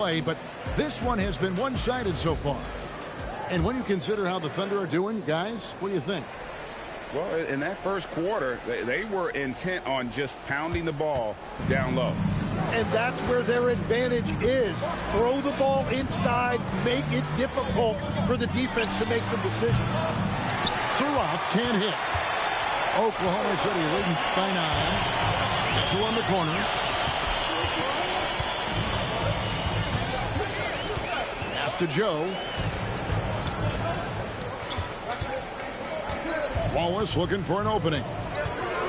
play, but this one has been one-sided so far. And when you consider how the Thunder are doing, guys, what do you think? Well, in that first quarter, they were intent on just pounding the ball down low. And that's where their advantage is. Throw the ball inside, make it difficult for the defense to make some decisions. Surratt can't hit. Oklahoma City leading by 9. 2 on the corner. Pass to Joe. Wallace looking for an opening.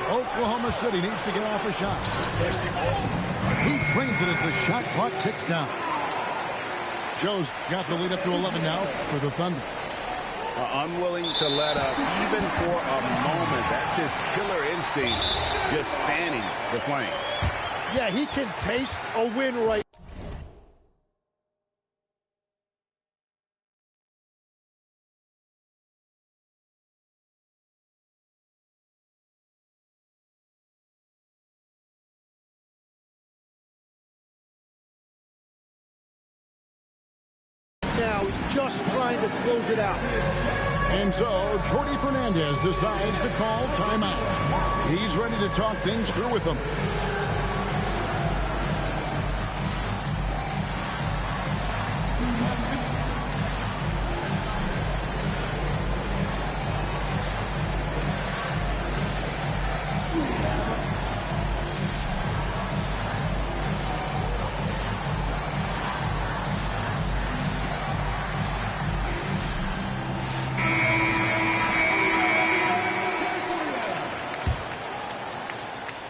Oklahoma City needs to get off a shot. He drains it as the shot clock ticks down. Joe's got the lead up to 11 now for the Thunder. Unwilling to let up even for a moment. That's his killer instinct, just fanning the flame. Yeah, he can taste a win right. Now he's just trying to close it out. And so Jordi Fernandez decides to call timeout. He's ready to talk things through with them.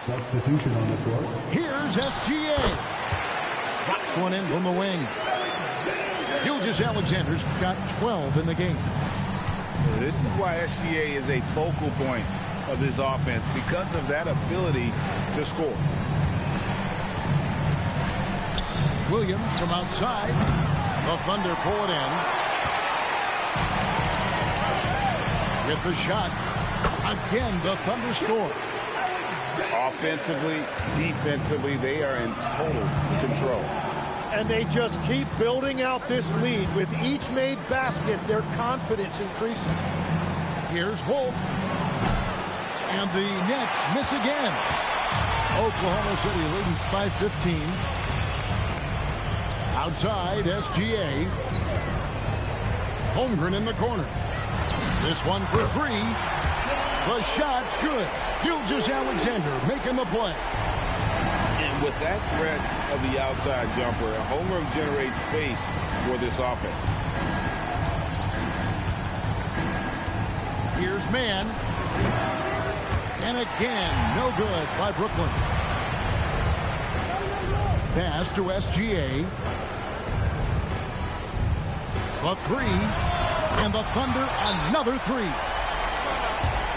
Substitution on the court. Here's SGA. Drops one in from the wing. Gilgeous-Alexander's got 12 in the game. This is why SGA is a focal point of this offense, because of that ability to score. Williams from outside. The Thunder pull it in. With the shot. Again, the Thunder score. Offensively, defensively, they are in total control. And they just keep building out this lead. With each made basket, their confidence increases. Here's Wolf. And the Nets miss again. Oklahoma City leading by 15. Outside, SGA. Holmgren in the corner. This one for 3. The shot's good. Gilgeous-Alexander making the play. And with that threat of the outside jumper, Holmgren generates space for this offense. Here's Mann. And again, no good by Brooklyn. Pass to SGA. The 3. And the Thunder another 3.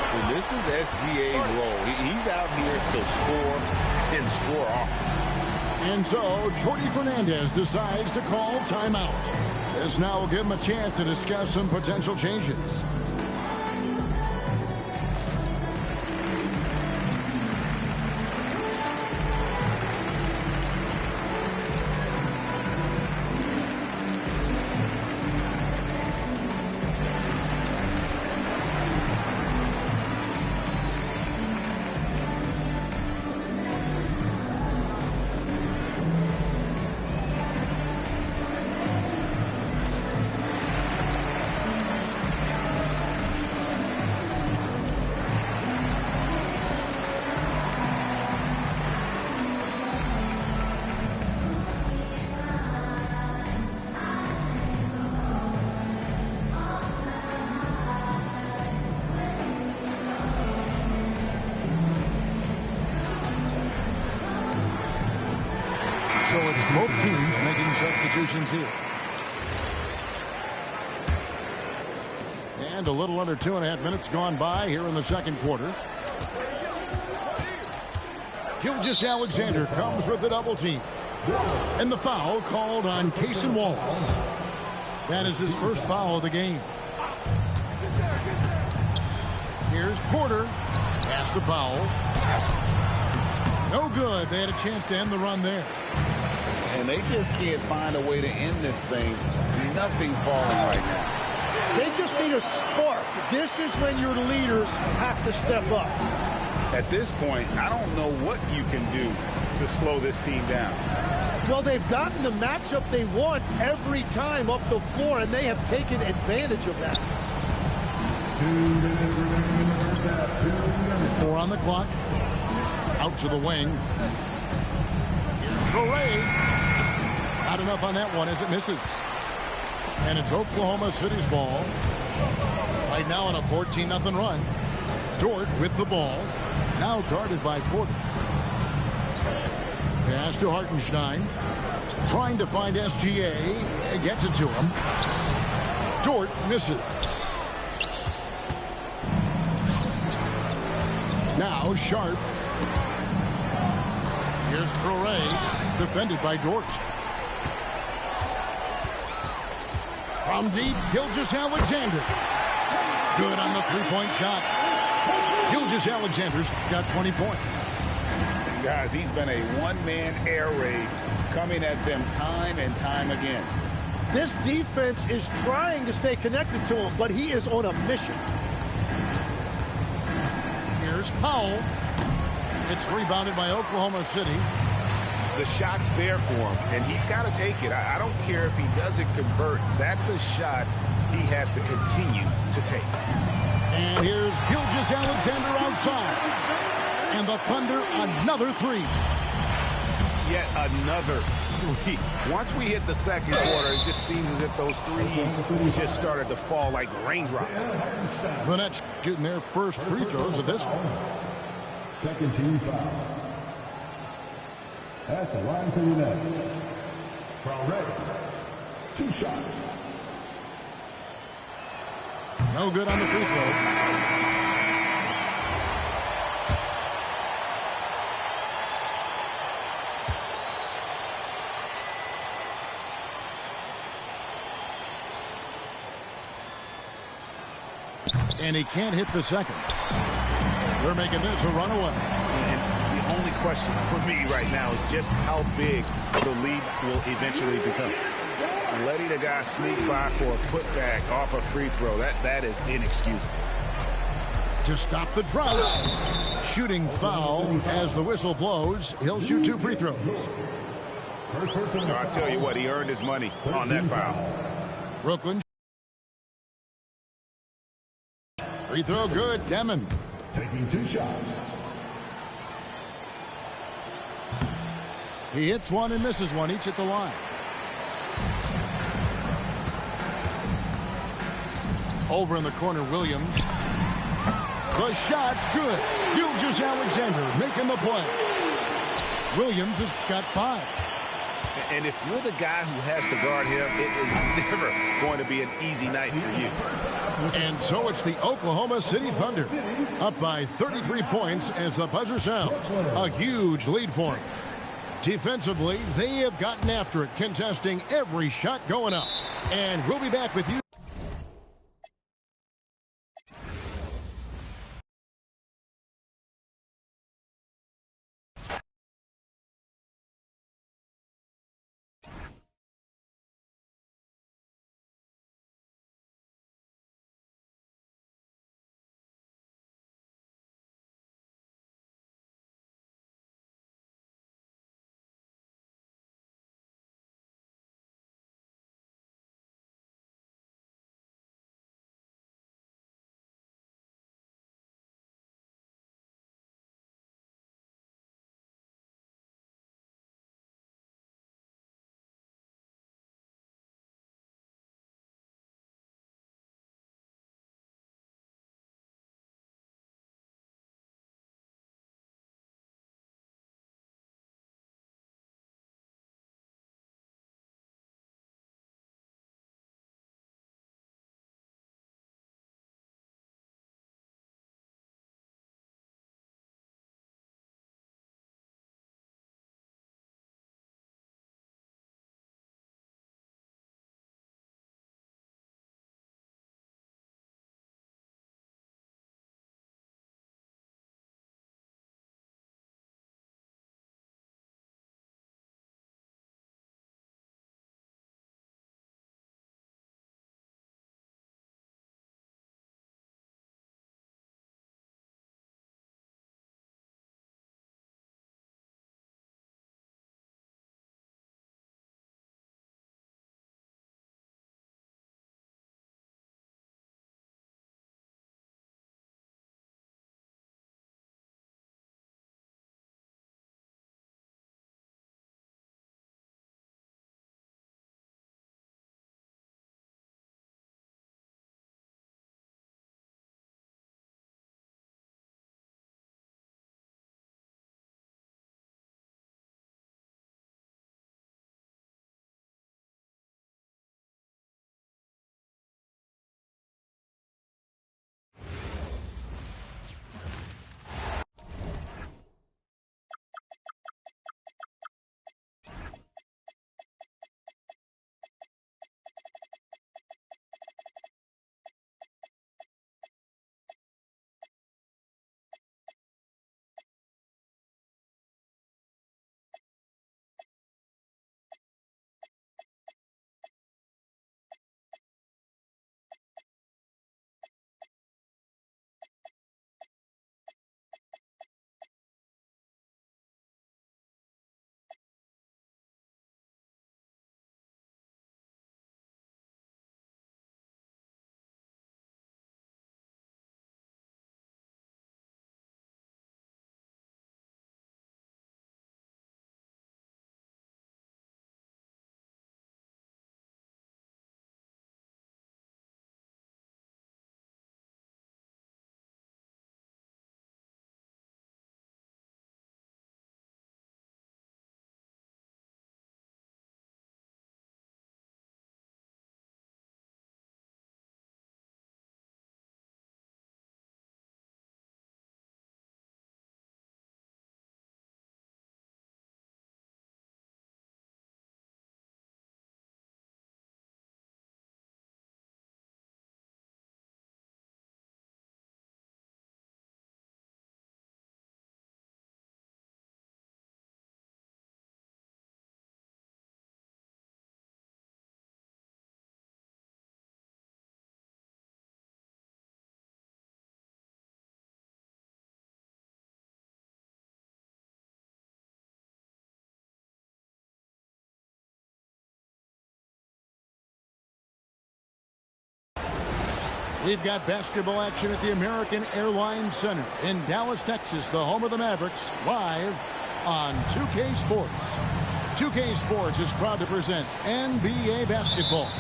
And this is SGA's role. He's out here to score and score often. And so Jordi Fernandez decides to call timeout. This now will give him a chance to discuss some potential changes. So it's both teams making substitutions here. And a little under 2.5 minutes gone by here in the second quarter. Gilgeous-Alexander comes with the double team. And the foul called on Cason Wallace. That is his first foul of the game. Here's Porter. Pass to Powell. No good. They had a chance to end the run there. And they just can't find a way to end this thing. Nothing falling right now. They just need a spark. This is when your leaders have to step up. At this point, I don't know what you can do to slow this team down. Well, they've gotten the matchup they want every time up the floor, and they have taken advantage of that. 4 on the clock. Out to the wing. Here's Trey. Not enough on that one as it misses. And it's Oklahoma City's ball. Right now on a 14-0 run. Dort with the ball. Now guarded by Porter. Pass to Hartenstein. Trying to find SGA. Gets it to him. Dort misses. Now Sharp. Here's Traore. Defended by Dort. From deep, Gilgeous-Alexander. Good on the three-point shot. Gilgeous-Alexander's got 20 points. Guys, he's been a one-man air raid coming at them time and time again. This defense is trying to stay connected to him, but he is on a mission. Here's Powell. It's rebounded by Oklahoma City. The shot's there for him, and he's got to take it. I don't care if he doesn't convert. That's a shot he has to continue to take. And here's Gilgeous-Alexander outside. And the Thunder, another three. Yet another three. Once we hit the second quarter, it just seems as if those threes just started to fall like raindrops. The Nets shooting their first free throws of this one. Second team foul. At the line for the Nets. Traore. 2 shots. No good on the free throw. And he can't hit the second. They're making this a runaway. And the only question for me right now is just how big the lead will eventually become. Letting a guy sneak by for a putback off a free throw, that is inexcusable. To stop the drought, shooting foul as the whistle blows. He'll shoot 2 free throws. I tell you what, he earned his money on that foul. Brooklyn. Free throw good. Demon. Taking 2 shots. He hits one and misses one, each at the line. Over in the corner, Williams. The shot's good. Gilgeous-Alexander making the play. Williams has got 5. And if you're the guy who has to guard him, it is never going to be an easy night for you. And so it's the Oklahoma City Thunder up by 33 points as the buzzer sounds. A huge lead for them. Defensively, they have gotten after it, contesting every shot going up. And we'll be back with you. We've got basketball action at the American Airlines Center in Dallas, Texas, the home of the Mavericks, live on 2K Sports. 2K Sports is proud to present NBA basketball.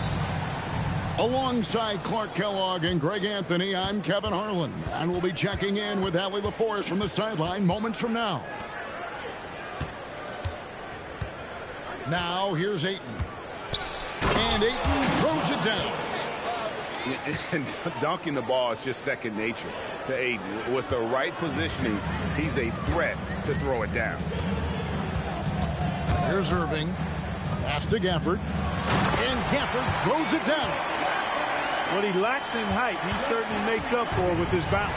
Alongside Clark Kellogg and Greg Anthony, I'm Kevin Harlan, and we'll be checking in with Allie LaForce from the sideline moments from now. Now, here's Ayton. And Ayton throws it down. And dunking the ball is just second nature to Ayton. With the right positioning, he's a threat to throw it down. Here's Irving. Pass to Gafford. And Gafford throws it down. What he lacks in height, he certainly makes up for with his bounce.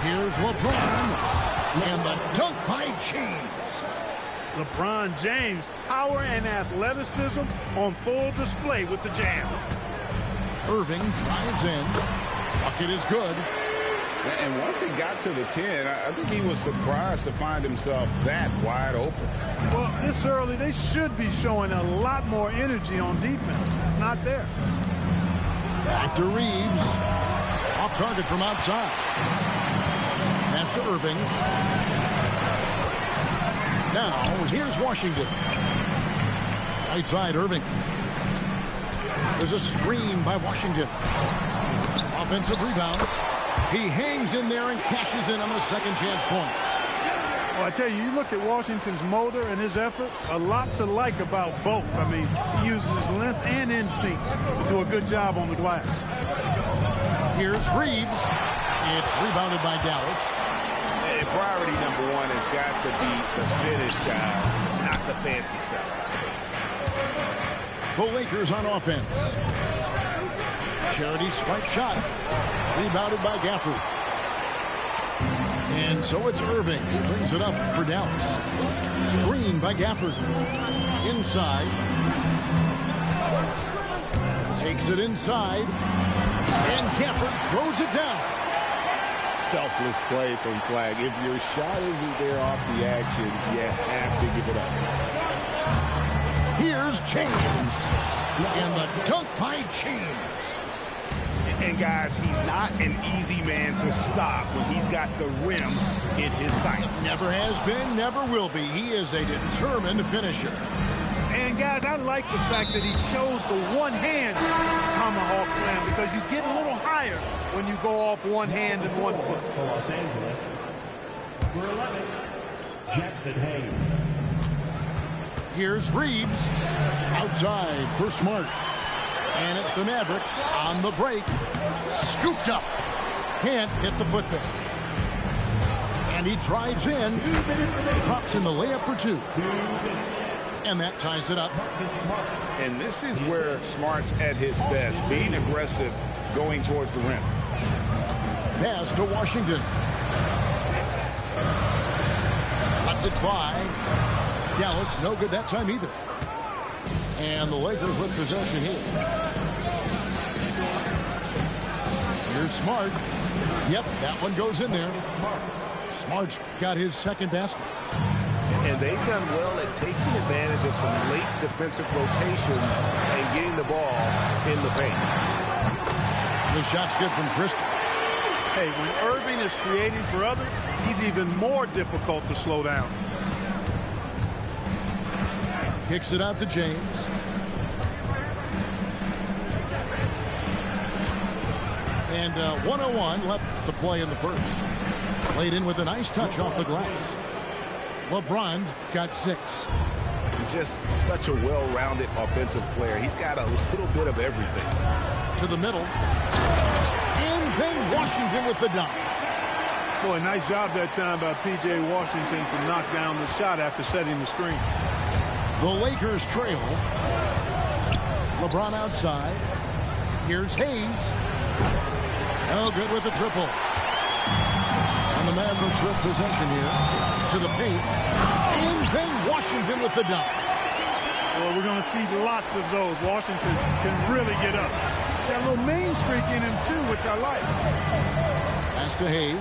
Here's LeBron. And the dunk by James. LeBron James, power and athleticism on full display with the jam. Irving drives in. Bucket is good. And once he got to the 10, I think he was surprised to find himself that wide open. Well, this early, they should be showing a lot more energy on defense. It's not there. Back to Reeves. Off target from outside. Pass to Irving. Now, here's Washington. Right side, Irving. There's a screen by Washington. Offensive rebound. He hangs in there and cashes in on the second chance points. Well, I tell you, you look at Washington's motor and his effort, a lot to like about both. I mean, he uses his length and instincts to do a good job on the glass. Here's Reeves. It's rebounded by Dallas. Priority number one has got to be the finish, guys, not the fancy stuff. The Lakers on offense. Charity stripe shot. Rebounded by Gafford. And so it's Irving who brings it up for Dallas. Screen by Gafford. Inside. Takes it inside. And Gafford throws it down. Selfless play from Flag. If your shot isn't there off the action, you have to give it up. Here's James. And the dunk by James. And guys, he's not an easy man to stop when he's got the rim in his sights. Never has been, never will be. He is a determined finisher. And guys, I like the fact that he chose the one-hand tomahawk slam because you get a little higher when you go off one hand and 1 foot. For Los Angeles, number 11, Jackson Hayes. Here's Reeves. Outside for Smart. And it's the Mavericks on the break. Scooped up. Can't hit the foot there. And he drives in. Drops in the layup for 2. And that ties it up. And this is where Smart's at his best, being aggressive, going towards the rim. Pass to Washington. Lets it fly. Dallas, no good that time either. And the Lakers with possession here. Here's Smart. Yep, that one goes in there. Smart's got his second basket. And they've done well at taking advantage of some late defensive rotations and getting the ball in the paint. The shot's good from Christie. Hey, when Irving is creating for others, he's even more difficult to slow down. Kicks it out to James. And 101 left to play in the first. Played in with a nice touch off the glass. LeBron's got 6. Just such a well-rounded offensive player. He's got a little bit of everything. To the middle. And then Washington with the dunk. Boy, nice job that time by P.J. Washington to knock down the shot after setting the screen. The Lakers trail. LeBron outside. Here's Hayes. Oh, good with the triple. And the Mavericks with possession here. To the paint. And then Washington with the dunk. Well, we're going to see lots of those. Washington can really get up. Got a little main streak in him, too, which I like. Pass to Hayes.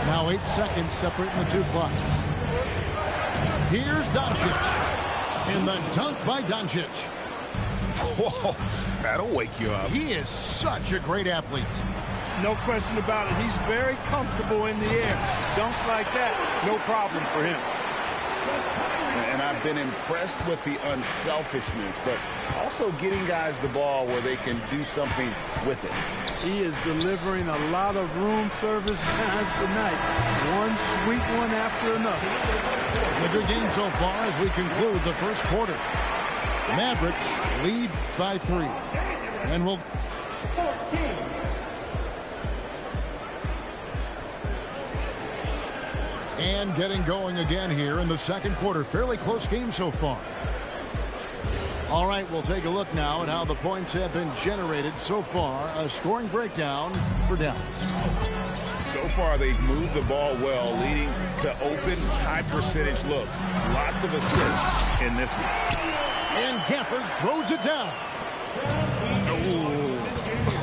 Now 8 seconds separating the 2 clocks. Here's Doncic. And the dunk by Doncic. Whoa, that'll wake you up. He is such a great athlete. No question about it. He's very comfortable in the air. Dunks like that, no problem for him. And I've been impressed with the unselfishness, but also getting guys the ball where they can do something with it. He is delivering a lot of room service times tonight. One sweet one after another. A good game so far as we conclude the first quarter. Mavericks lead by 3. And we'll... And getting going again here in the second quarter. Fairly close game so far. All right, we'll take a look now at how the points have been generated so far. A scoring breakdown for Dallas. So far, they've moved the ball well, leading to open, high-percentage looks. Lots of assists in this one. And Gafford throws it down.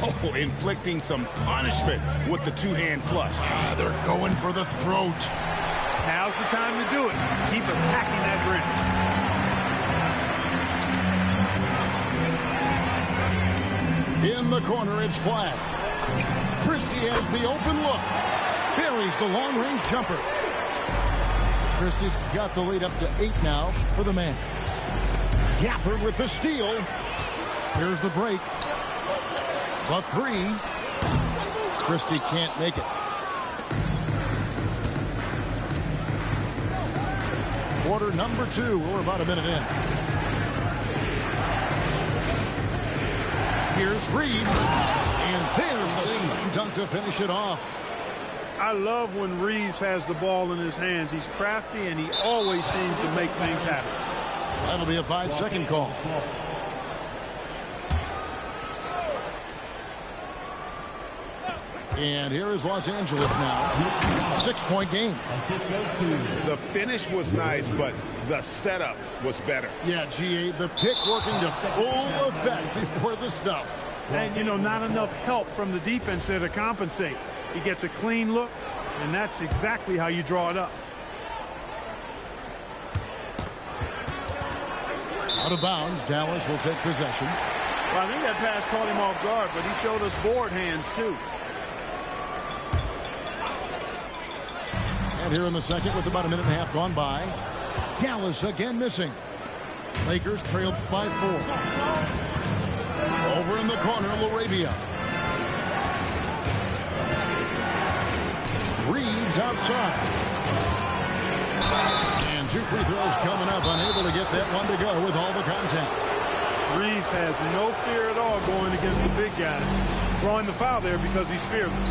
Oh, inflicting some punishment with the two-hand flush. They're going for the throat. Now's the time to do it. Keep attacking that rim. In the corner, it's flat. Christie has the open look. Buries the long-range jumper. Christie's got the lead up to 8 now for the Mavs. Gafford with the steal. Here's the break. The 3. Christie can't make it. Quarter number 2. We're about a minute in. Here's Reeves. And there's the slam dunk to finish it off. I love when Reeves has the ball in his hands. He's crafty, and he always seems to make things happen. That'll be a 5-second call. And here is Los Angeles now. 6-point game. The finish was nice, but the setup was better. Yeah, GA, the pick working to full effect before the stuff. And, you know, not enough help from the defense there to compensate. He gets a clean look, and that's exactly how you draw it up. Out of bounds, Dallas will take possession. Well, I think that pass caught him off guard, but he showed us board hands, too. And here in the second with about a minute and a half gone by. Dallas again missing. Lakers trailed by 4. Over in the corner, LaRavia. Reeves outside. And 2 free throws coming up. Unable to get that one to go with all the contact. Reeves has no fear at all going against the big guy. Drawing the foul there because he's fearless.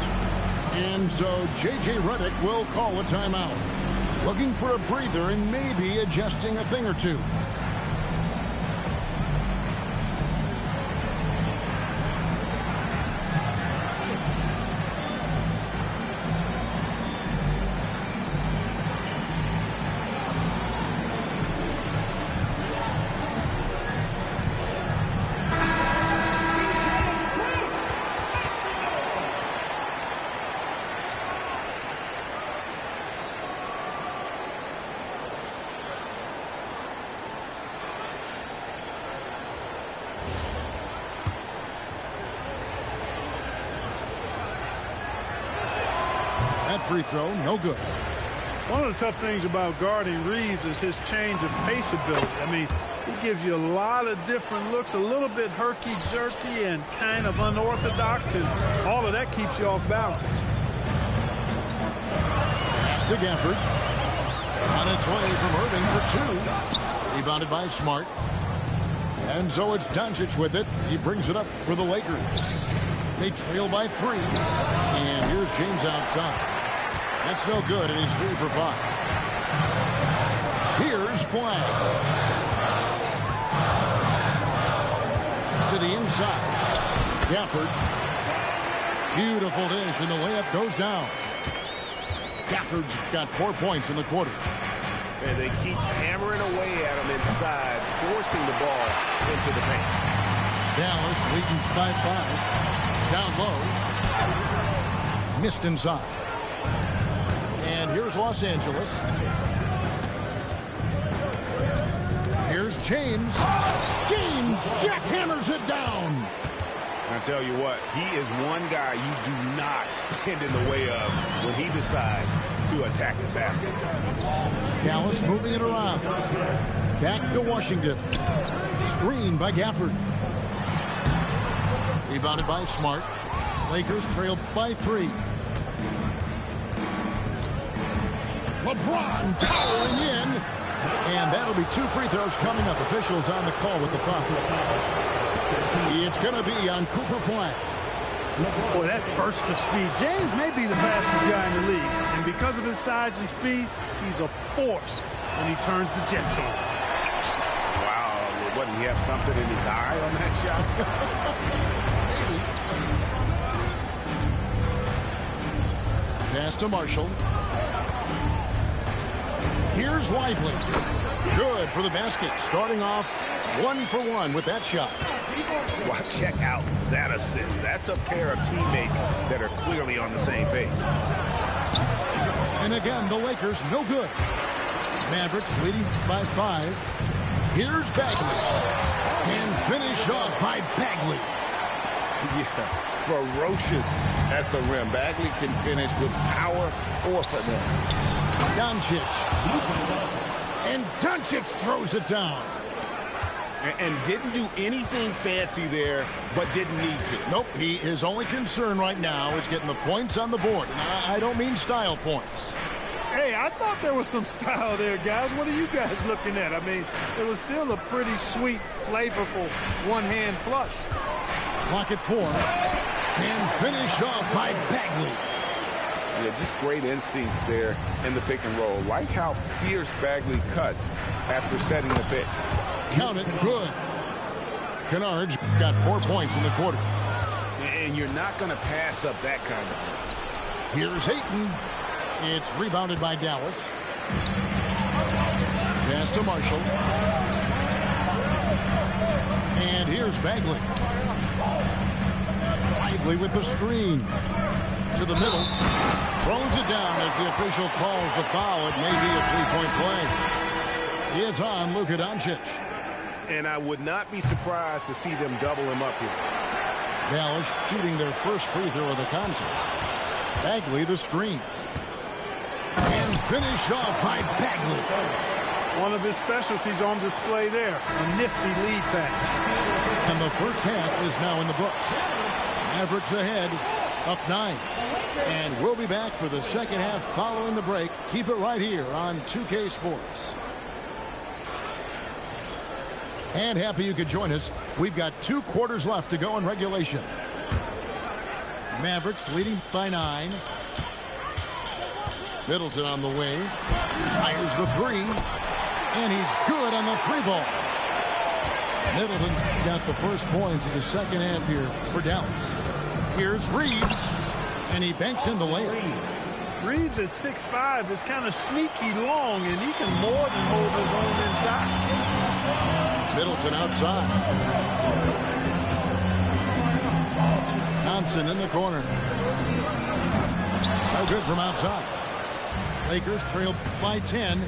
And so J.J. Redick will call a timeout. Looking for a breather and maybe adjusting a thing or two. That free throw, no good. One of the tough things about guarding Reeves is his change of pace ability. I mean, he gives you a lot of different looks, a little bit herky-jerky and kind of unorthodox, and all of that keeps you off balance. Pass to Gafford. On its way from Irving for 2. Rebounded by Smart. And so it's Doncic with it. He brings it up for the Lakers. They trail by 3. And here's James outside. That's no good, and he's 3 for 5. Here's Flag. To the inside. Gafford. Beautiful dish, and the layup goes down. Gafford's got 4 points in the quarter. And they keep hammering away at him inside, forcing the ball into the paint. Dallas leading by 5. Down low. Missed inside. And here's Los Angeles. Here's James. James Jackhammers it down. I tell you what, he is one guy you do not stand in the way of when he decides to attack the basket. Dallas moving it around. Back to Washington. Screen by Gafford. Rebounded by Smart. Lakers trail by 3. LeBron powering in. And that'll be 2 free throws coming up. Officials on the call with the foul. It's going to be on Cooper Flag. Boy, that burst of speed. James may be the fastest guy in the league. And because of his size and speed, he's a force when he turns the Jets on. Wow, wouldn't he have something in his eye on that shot? Pass to Marshall. Here's Lively. Good for the basket. Starting off 1 for 1 with that shot. Well, check out that assist. That's a pair of teammates that are clearly on the same page. And again, the Lakers no good. Mavericks leading by 5. Here's Bagley. And finished off by Bagley. Yeah, ferocious at the rim. Bagley can finish with power or finesse. Doncic. And Doncic throws it down. And didn't do anything fancy there, but didn't need to. Nope, his only concern right now is getting the points on the board. And I don't mean style points. Hey, I thought there was some style there, guys. What are you guys looking at? I mean, it was still a pretty sweet, flavorful one-hand flush. Clock at 4. And finished off by Bagley. Yeah, just great instincts there in the pick and roll. Like how fierce Bagley cuts after setting the pick. Count it, good. Kennard's got 4 points in the quarter. And you're not going to pass up that kind of. Here's Ayton. It's rebounded by Dallas. Pass to Marshall. And here's Bagley. Lively with the screen. To the middle. Throws it down as the official calls the foul. It may be a 3-point play. It's on Luka Doncic. And I would not be surprised to see them double him up here. Dallas shooting their first free throw of the contest. Bagley the screen. And finished off by Bagley. One of his specialties on display there. A nifty lead pass. And the first half is now in the books. Mavericks ahead, up 9. And we'll be back for the second half following the break. Keep it right here on 2K Sports. And happy you could join us. We've got 2 quarters left to go in regulation. Mavericks leading by 9. Middleton on the way. Fires the 3. And he's good on the 3-ball. Middleton's got the first points of the second half here for Dallas. Here's Reeves. And he banks in the layup. Reeves at 6'5" is kind of sneaky long, and he can more than hold his own inside. Middleton outside. Thompson in the corner. No good from outside. Lakers trail by 10.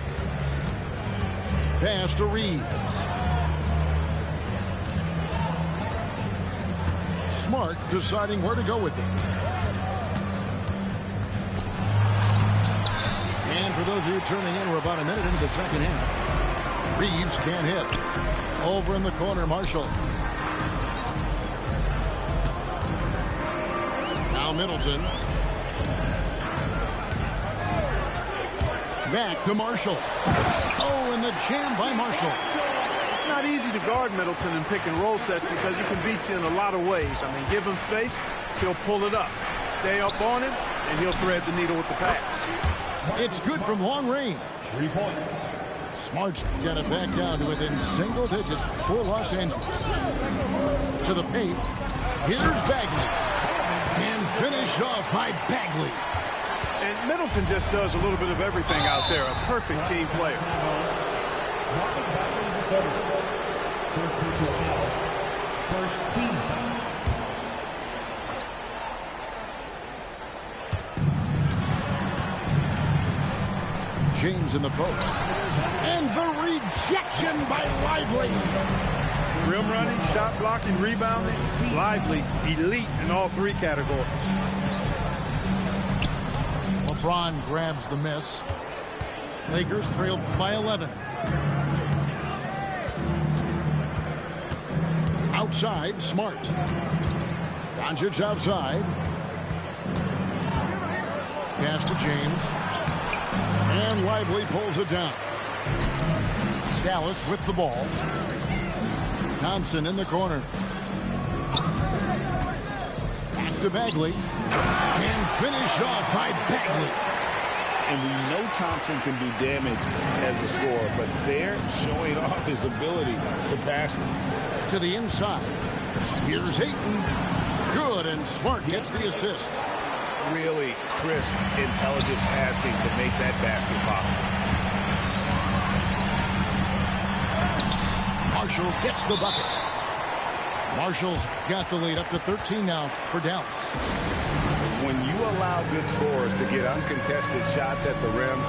Pass to Reeves. Smart deciding where to go with it. And for those of you turning in, we're about a minute into the second half. Reeves can't hit. Over in the corner, Marshall. Now Middleton. Back to Marshall. Oh, and the jam by Marshall. It's not easy to guard Middleton in pick and roll sets because he can beat you in a lot of ways. I mean, give him space, he'll pull it up. Stay up on him, and he'll thread the needle with the pass. It's good from long range. 3 points. Smart's got it back down to within single digits for Los Angeles. To the paint. Here's Bagley. And finished off by Bagley. And Middleton just does a little bit of everything out there. A perfect team player. First team foul. James in the post. And the rejection by Lively. Rim running, shot blocking, rebounding, lively, elite in all three categories. LeBron grabs the miss. Lakers trail by 11. Outside, Smart. Doncic outside. Pass to James. And Lively pulls it down. Dallas with the ball. Thompson in the corner. Back to Bagley. And finished off by Bagley. And we know Thompson can do damage as a scorer, but they're showing off his ability to pass to the inside. Here's Ayton. Good, and Smart gets the assist. Really crisp, intelligent passing to make that basket possible. Marshall gets the bucket. Marshall's got the lead up to 13 now for Dallas. When you allow good scorers to get uncontested shots at the rim,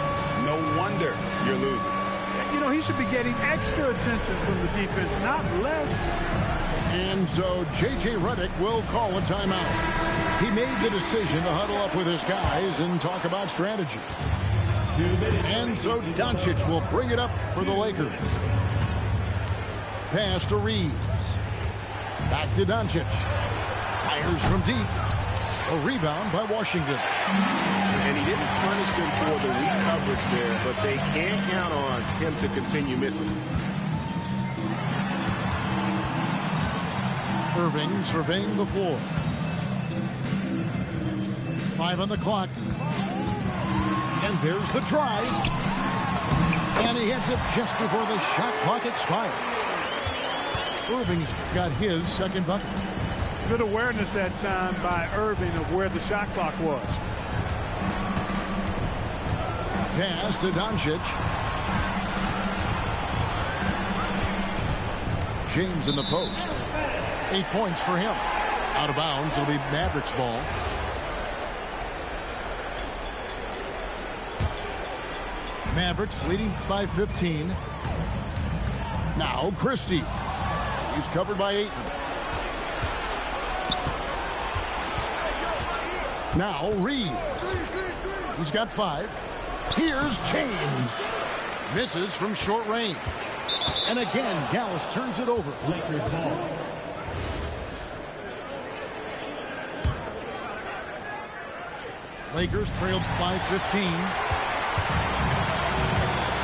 no wonder you're losing. You know, he should be getting extra attention from the defense, not less. And so J.J. Redick will call a timeout. He made the decision to huddle up with his guys and talk about strategy. And so Doncic will bring it up for the Lakers. Pass to Reeves. Back to Doncic. Fires from deep. A rebound by Washington. And he didn't punish them for the weak coverage there, but they can't count on him to continue missing. Irving surveying the floor. 5 on the clock. And there's the drive. And he hits it just before the shot clock expires. Irving's got his second bucket. Good awareness that time by Irving of where the shot clock was. Pass to Doncic. James in the post. 8 points for him. Out of bounds. It'll be Mavericks ball. Mavericks leading by 15. Now Christie. He's covered by Ayton. Now Reeves. He's got 5. Here's James. Misses from short range. And again, Dallas turns it over. Lakers ball. Lakers trail by 15.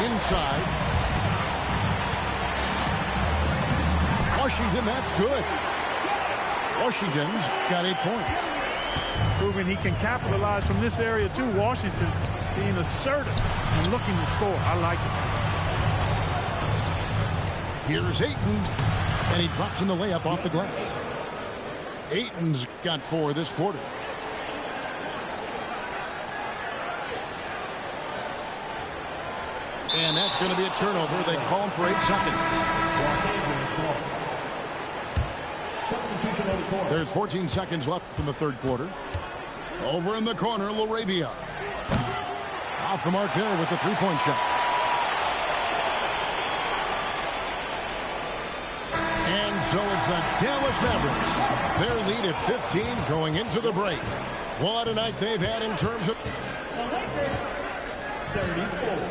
Inside. Washington, that's good. Washington's got 8 points. Proving he can capitalize from this area too. Washington being assertive and looking to score. I like it. Here's Ayton. And he drops in the layup off the glass. Ayton's got 4 this quarter. And that's going to be a turnover. They call him for 8 seconds. There's 14 seconds left from the third quarter. Over in the corner, Laravia. Off the mark there with the three-point shot. And so it's the Dallas Mavericks. Their lead at 15 going into the break. What a night they've had in terms of... 34.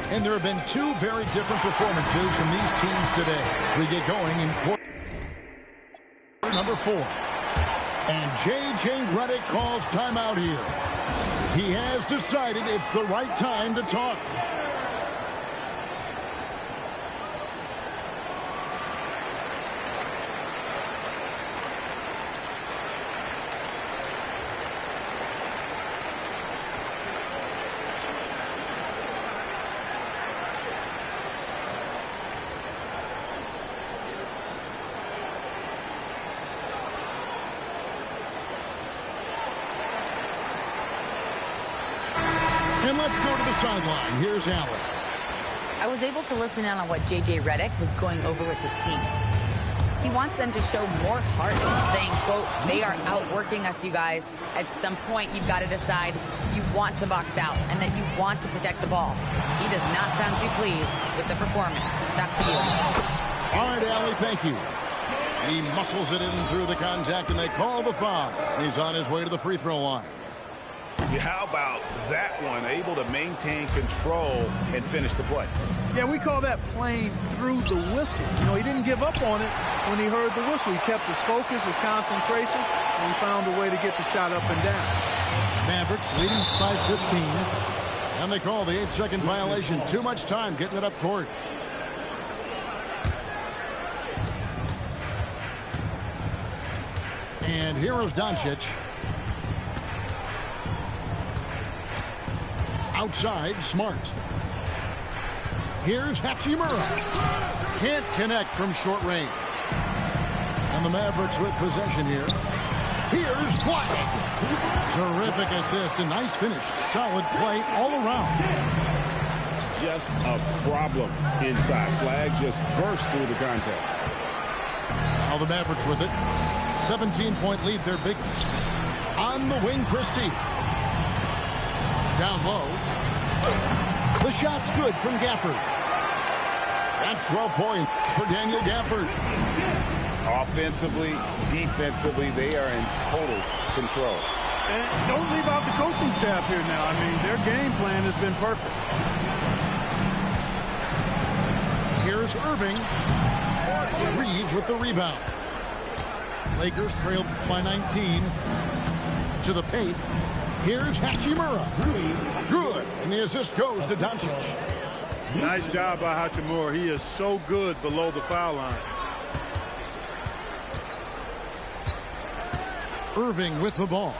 And there have been 2 very different performances from these teams today. We get going in quarter number 4. And J.J. Redick calls timeout here. He has decided it's the right time to talk. And let's go to the sideline. Here's Allen. I was able to listen in on what J.J. Redick was going over with his team. he wants them to show more heart, saying, quote, they are outworking us, you guys. At some point, you've got to decide you want to box out and that you want to protect the ball. He does not sound too pleased with the performance. Back to you. All right, Allie, thank you. He muscles it in through the contact, and they call the foul. He's on his way to the free throw line. Yeah, how about that one? Able to maintain control and finish the play. Yeah, we call that playing through the whistle. You know, he didn't give up on it when he heard the whistle. He kept his focus, his concentration, and he found a way to get the shot up and down. Mavericks leading by 15. And they call the 8-second violation. Too much time getting it up court. And here is Doncic. Outside, Smart. Here's Hachimura. Can't connect from short range. And the Mavericks with possession here. Here's Flag. Terrific assist. A nice finish. Solid play all around. Just a problem inside. Flag just burst through the contact. Now the Mavericks with it. 17-point lead, their biggest. On the wing, Christie. Down low. The shot's good from Gafford. That's 12 points for Daniel Gafford. Offensively, defensively, they are in total control. And don't leave out the coaching staff here now. I mean, their game plan has been perfect. Here's Irving. Reeves with the rebound. Lakers trail by 19. To the paint. Here's Hachimura. Good. And the assist goes to Doncic. Nice job by Hachimura. He is so good below the foul line. Irving with the ball.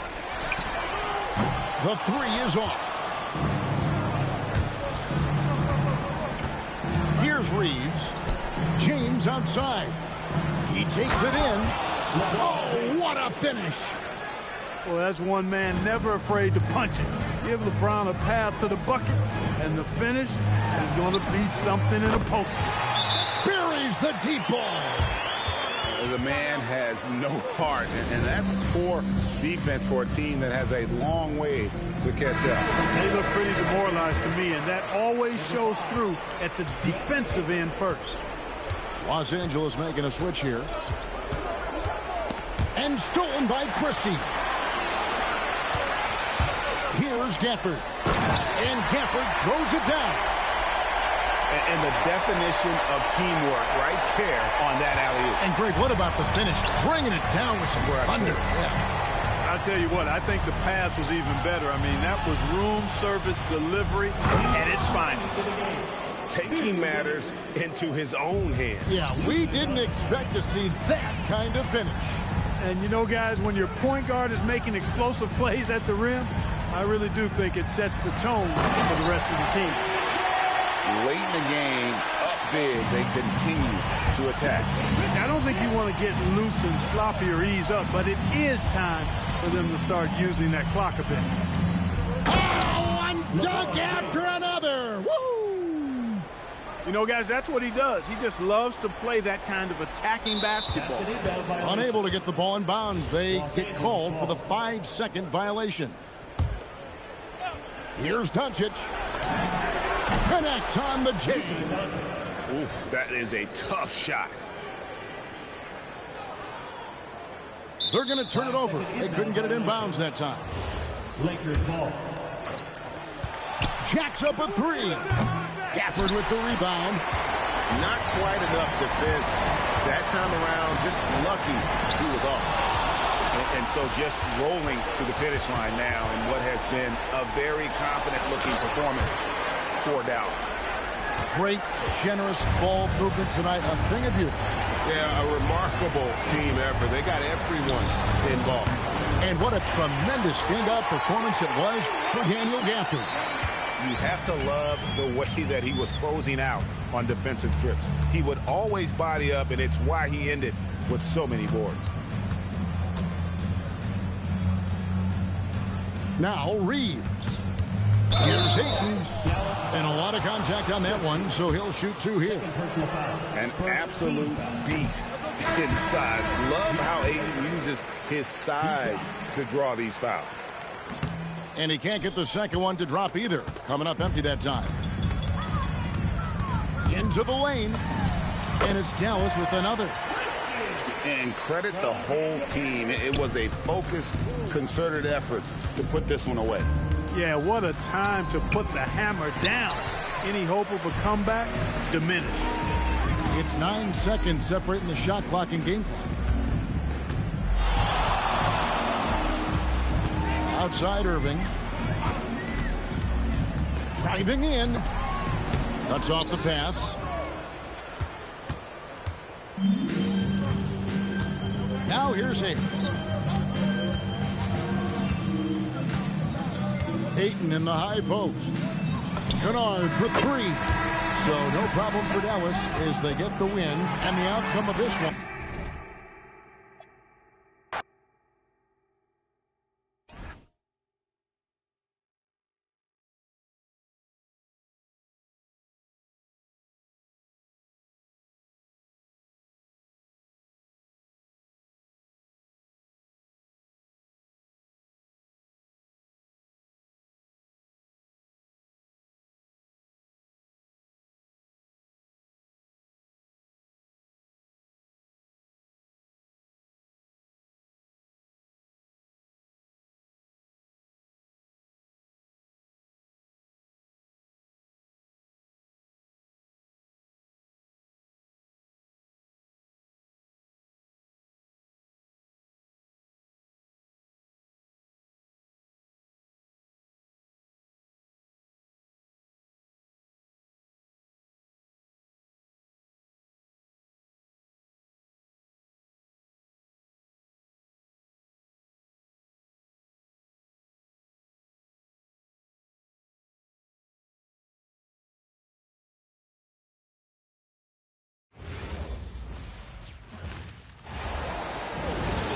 The three is off. Here's Reeves. James outside. He takes it in. Oh, what a finish. Well, that's one man never afraid to punch it. Give LeBron a path to the bucket, and the finish is going to be something in a poster. Buries the deep ball. The man has no heart, and that's poor defense for a team that has a long way to catch up. They look pretty demoralized to me, and that always shows through at the defensive end first. Los Angeles making a switch here. And stolen by Christie. Here's Gafford. And Gafford throws it down. And the definition of teamwork right there on that alley-oop. And Greg, what about the finish? Bringing it down with some thunder. Yeah. I'll tell you what, I think the pass was even better. I mean, that was room service delivery at its finest. Taking matters into his own hands. Yeah, we didn't expect to see that kind of finish. And you know, guys, when your point guard is making explosive plays at the rim, I really do think it sets the tone for the rest of the team. Late in the game, up big, they continue to attack. I don't think you want to get loose and sloppy or ease up, but it is time for them to start using that clock a bit. Oh, one dunk after another. Woo! You know, guys, that's what he does. He just loves to play that kind of attacking basketball. Unable to get the ball in bounds, they get called for the 5-second violation. Here's Doncic. Connects on the J. Oof, that is a tough shot. They're going to turn it over. They couldn't get it in bounds that time. Lakers ball. Jacks up a three. Gafford with the rebound. Not quite enough defense that time around. Just lucky he was off. And so just rolling to the finish line now in what has been a very confident-looking performance for Dallas. Great, generous ball movement tonight. A thing of beauty. Yeah, a remarkable team effort. They got everyone involved. And what a tremendous standout performance it was for Daniel Gafford. You have to love the way that he was closing out on defensive trips. He would always body up, and it's why he ended with so many boards. Now Reeves. Here's Ayton. And a lot of contact on that one, so he'll shoot 2 here. An absolute beast inside. Love how Aiden uses his size to draw these fouls. And he can't get the second one to drop either. Coming up empty that time. Into the lane. And it's Dallas with another. And credit the whole team. It was a focused, concerted effort to put this one away. Yeah, what a time to put the hammer down. Any hope of a comeback diminished. It's 9 seconds separating the shot clock and game clock. Outside Irving. Driving in. Cuts off the pass. Now here's Hayes. Ayton in the high post. Kennard for 3. So no problem for Dallas as they get the win and the outcome of this one.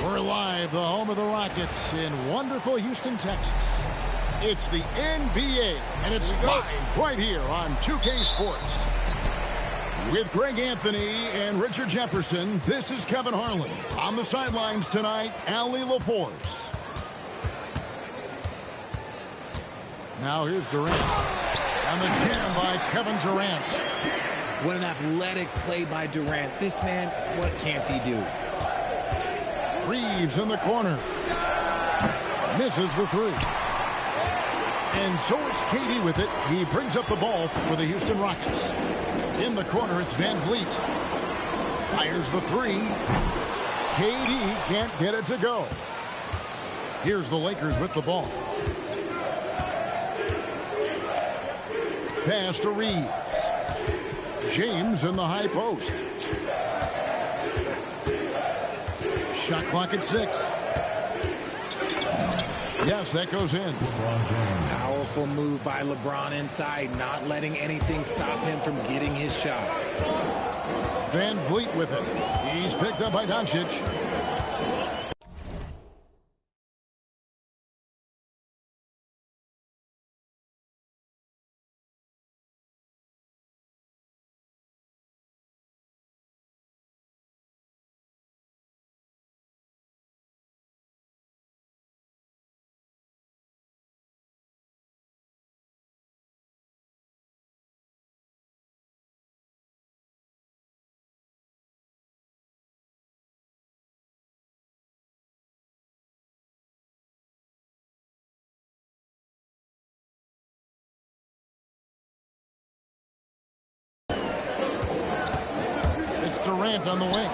We're live, the home of the Rockets in wonderful Houston, Texas. It's the NBA, and it's live right here on 2K Sports. With Greg Anthony and Richard Jefferson, this is Kevin Harlan. On the sidelines tonight, Allie LaForce. Now here's Durant. And the jam by Kevin Durant. What an athletic play by Durant. This man, what can't he do? Reeves in the corner. Misses the 3. And so it's KD with it. He brings up the ball for the Houston Rockets. In the corner, it's Van Vliet. Fires the 3. KD can't get it to go. Here's the Lakers with the ball. Pass to Reeves. James in the high post. Shot clock at 6. Yes, that goes in. Powerful move by LeBron inside, not letting anything stop him from getting his shot. Van Vliet with it. He's picked up by Doncic. It's Durant on the wing.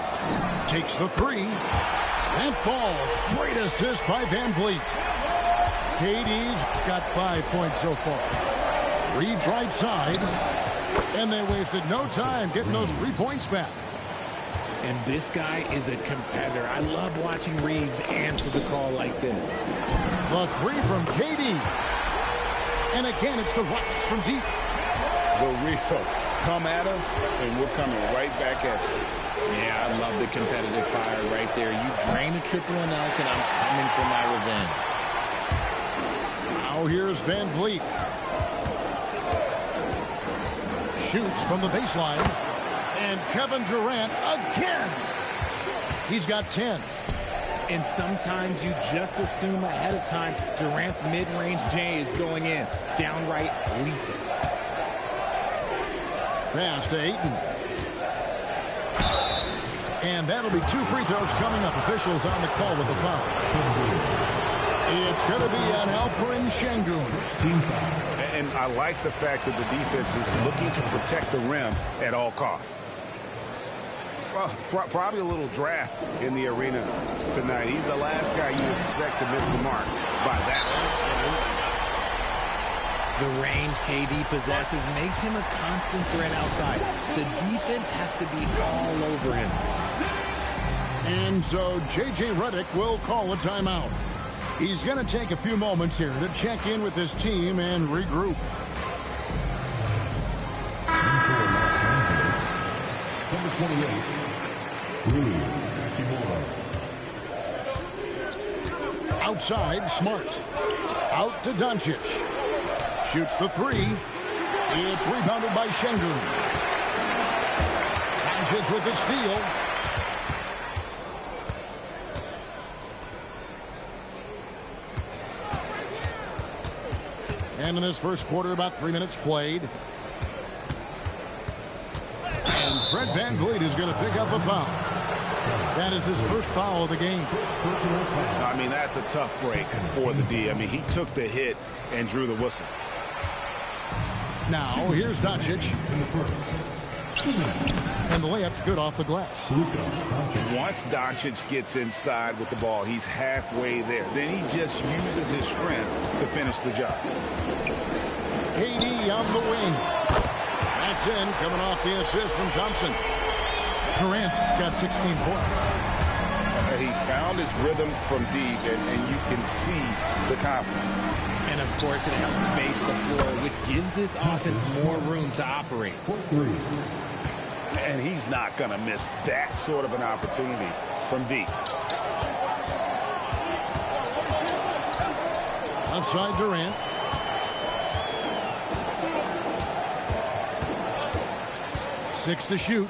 Takes the 3. And falls. Great assist by Van Vliet. KD's got 5 points so far. Reeves right side. And they wasted no time getting those 3 points back. And this guy is a competitor. I love watching Reeves answer the call like this. The 3 from KD. And again, it's the Rockets from deep. The real. Come at us, and we're coming right back at you. Yeah, I love the competitive fire right there. You drain a triple on us, and I'm coming for my revenge. Now here's Van Vliet. shoots from the baseline. And Kevin Durant again. He's got 10. And sometimes you just assume ahead of time Durant's mid-range J is going in. Downright lethal. Pass to Ayton. And that'll be 2 free throws coming up. Officials on the call with the foul. It's going to be on Alperen Şengün. And I like the fact that the defense is looking to protect the rim at all costs. Well, probably a little draft in the arena tonight. He's the last guy you expect to miss the mark by that. The range KD possesses makes him a constant threat outside. The defense has to be all over him. And so J.J. Redick will call a timeout. He's going to take a few moments here to check in with his team and regroup. Number 28, Rui Hachimura. Outside, Smart. Out to Doncic. Shoots the 3. It's rebounded by Şengün. Doncic with the steal. And in this first quarter, about 3 minutes played. And Fred VanVleet is going to pick up a foul. That is his first foul of the game. I mean, that's a tough break for the D. I mean, he took the hit and drew the whistle. Now, here's Doncic. And the layup's good off the glass. Once Doncic gets inside with the ball, he's halfway there. Then he just uses his strength to finish the job. KD on the wing. That's in, coming off the assist from Thompson. Durant's got 16 points. He's found his rhythm from deep, and you can see the confidence. And, of course, it helps space the floor, which gives this offense more room to operate. And he's not going to miss that sort of an opportunity from deep. Outside Durant. Six to shoot.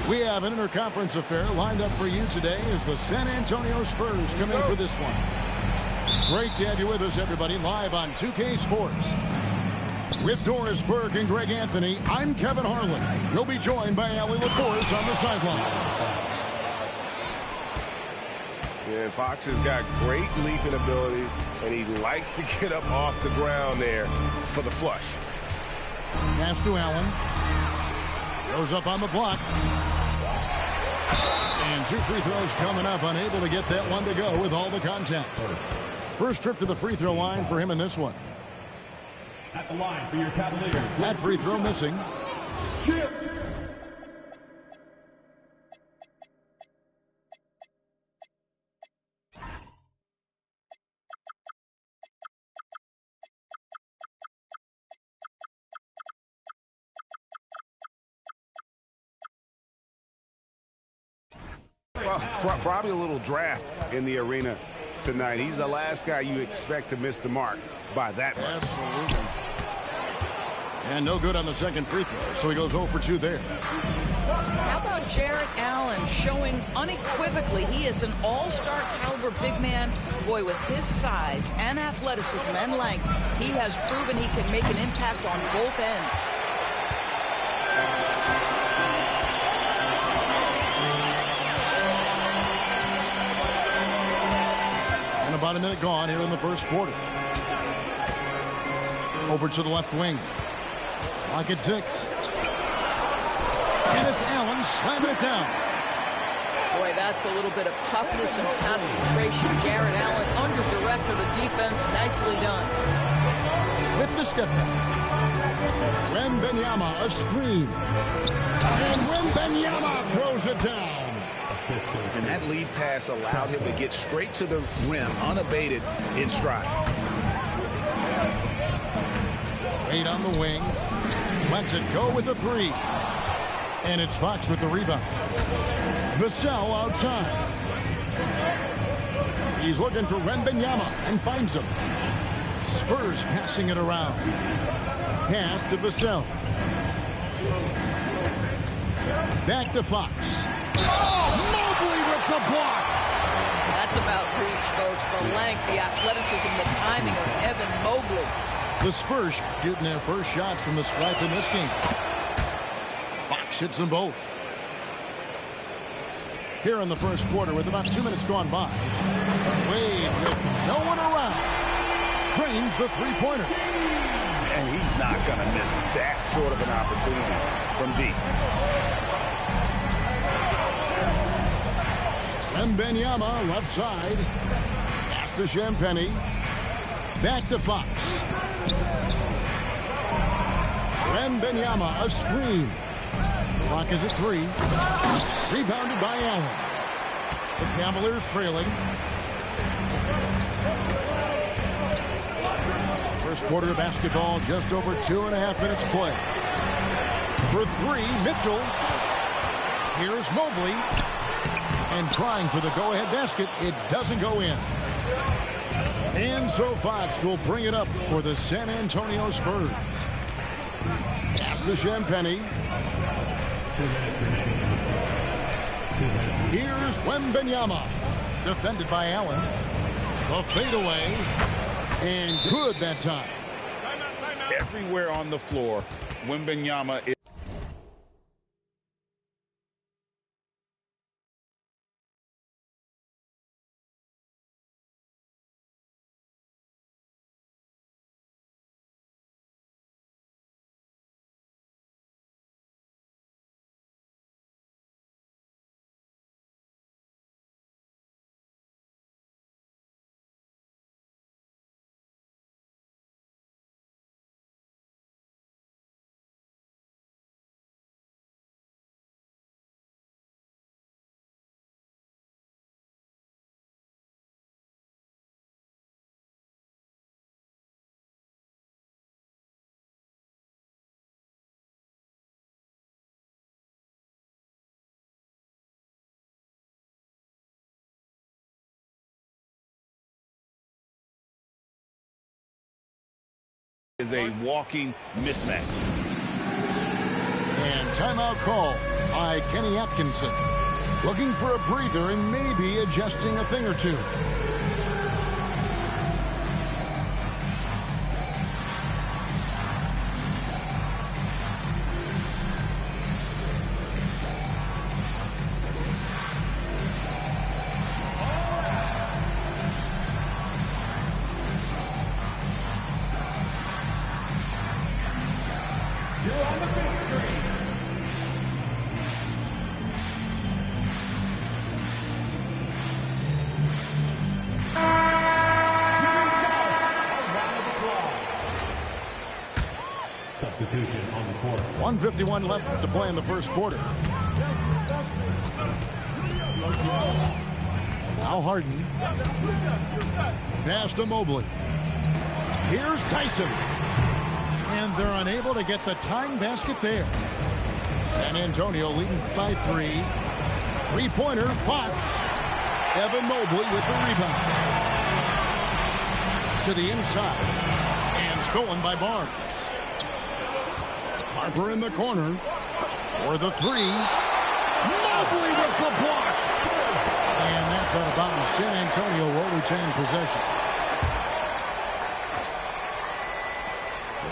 We have an interconference affair lined up for you today as the San Antonio Spurs come in for this one. Great to have you with us, everybody, live on 2K Sports. With Doris Burke and Greg Anthony, I'm Kevin Harlan. You'll be joined by Allie LaForce on the sideline. Yeah, Fox has got great leaping ability, and he likes to get up off the ground there for the flush. Pass to Allen. Goes up on the block. And 2 free throws coming up. Unable to get that one to go with all the contact. First trip to the free throw line for him in this one. At the line for your Cavaliers. That free throw missing. Well, probably a little draft in the arena tonight. He's the last guy you expect to miss the mark by that much. Absolutely. And no good on the second free throw, so he goes 0 for 2 there. How about Jarrett Allen showing unequivocally he is an all-star caliber big man? Boy, with his size and athleticism and length, he has proven he can make an impact on both ends. And about a minute gone here in the first quarter. Over to the left wing. Lock at 6. And it's Allen slamming it down. Boy, that's a little bit of toughness and concentration. Jarrett Allen under duress of the defense. Nicely done. With the step back. Wembanyama a screen. And Wembanyama throws it down. And that lead pass allowed him to get straight to the rim, unabated in stride. Wade on the wing. Lets it go with the 3. And it's Fox with the rebound. Vassell outside. He's looking for Wembanyama and finds him. Spurs passing it around. Pass to Vassell. Back to Fox. Mobley with the block. That's about reach, folks. The length, the athleticism, the timing of Evan Mobley. The Spurs shooting their first shots from the stripe in this game. Fox hits them both. Here in the first quarter with about 2 minutes gone by. Wade with no one around. Trains the three-pointer. And he's not going to miss that sort of an opportunity from deep. Wembanyama left side. Pass to Champagny. Back to Fox. Wembanyama a screen. Clock is at 3. Rebounded by Allen. The Cavaliers trailing. First quarter of basketball, just over 2.5 minutes play. For 3, Mitchell. Here's Mobley. And trying for the go-ahead basket. It doesn't go in. And so Fox will bring it up for the San Antonio Spurs. Pass to Champagny. Here's Wembanyama. Defended by Allen. The fadeaway. And good that time. Everywhere on the floor, Wembanyama is. Is a walking mismatch. And timeout call by Kenny Atkinson. Looking for a breather and maybe adjusting a thing or two. Substitution on the court. 1:51 left to play in the first quarter. Now Harden. Pass to Mobley. Here's Tyson. And they're unable to get the tying basket there. San Antonio leading by 3. Three-pointer, Fox. Evan Mobley with the rebound. To the inside. And stolen by Barnes. Harper in the corner. For the three. Mobley with the block. And that's out of bounds. San Antonio will retain possession.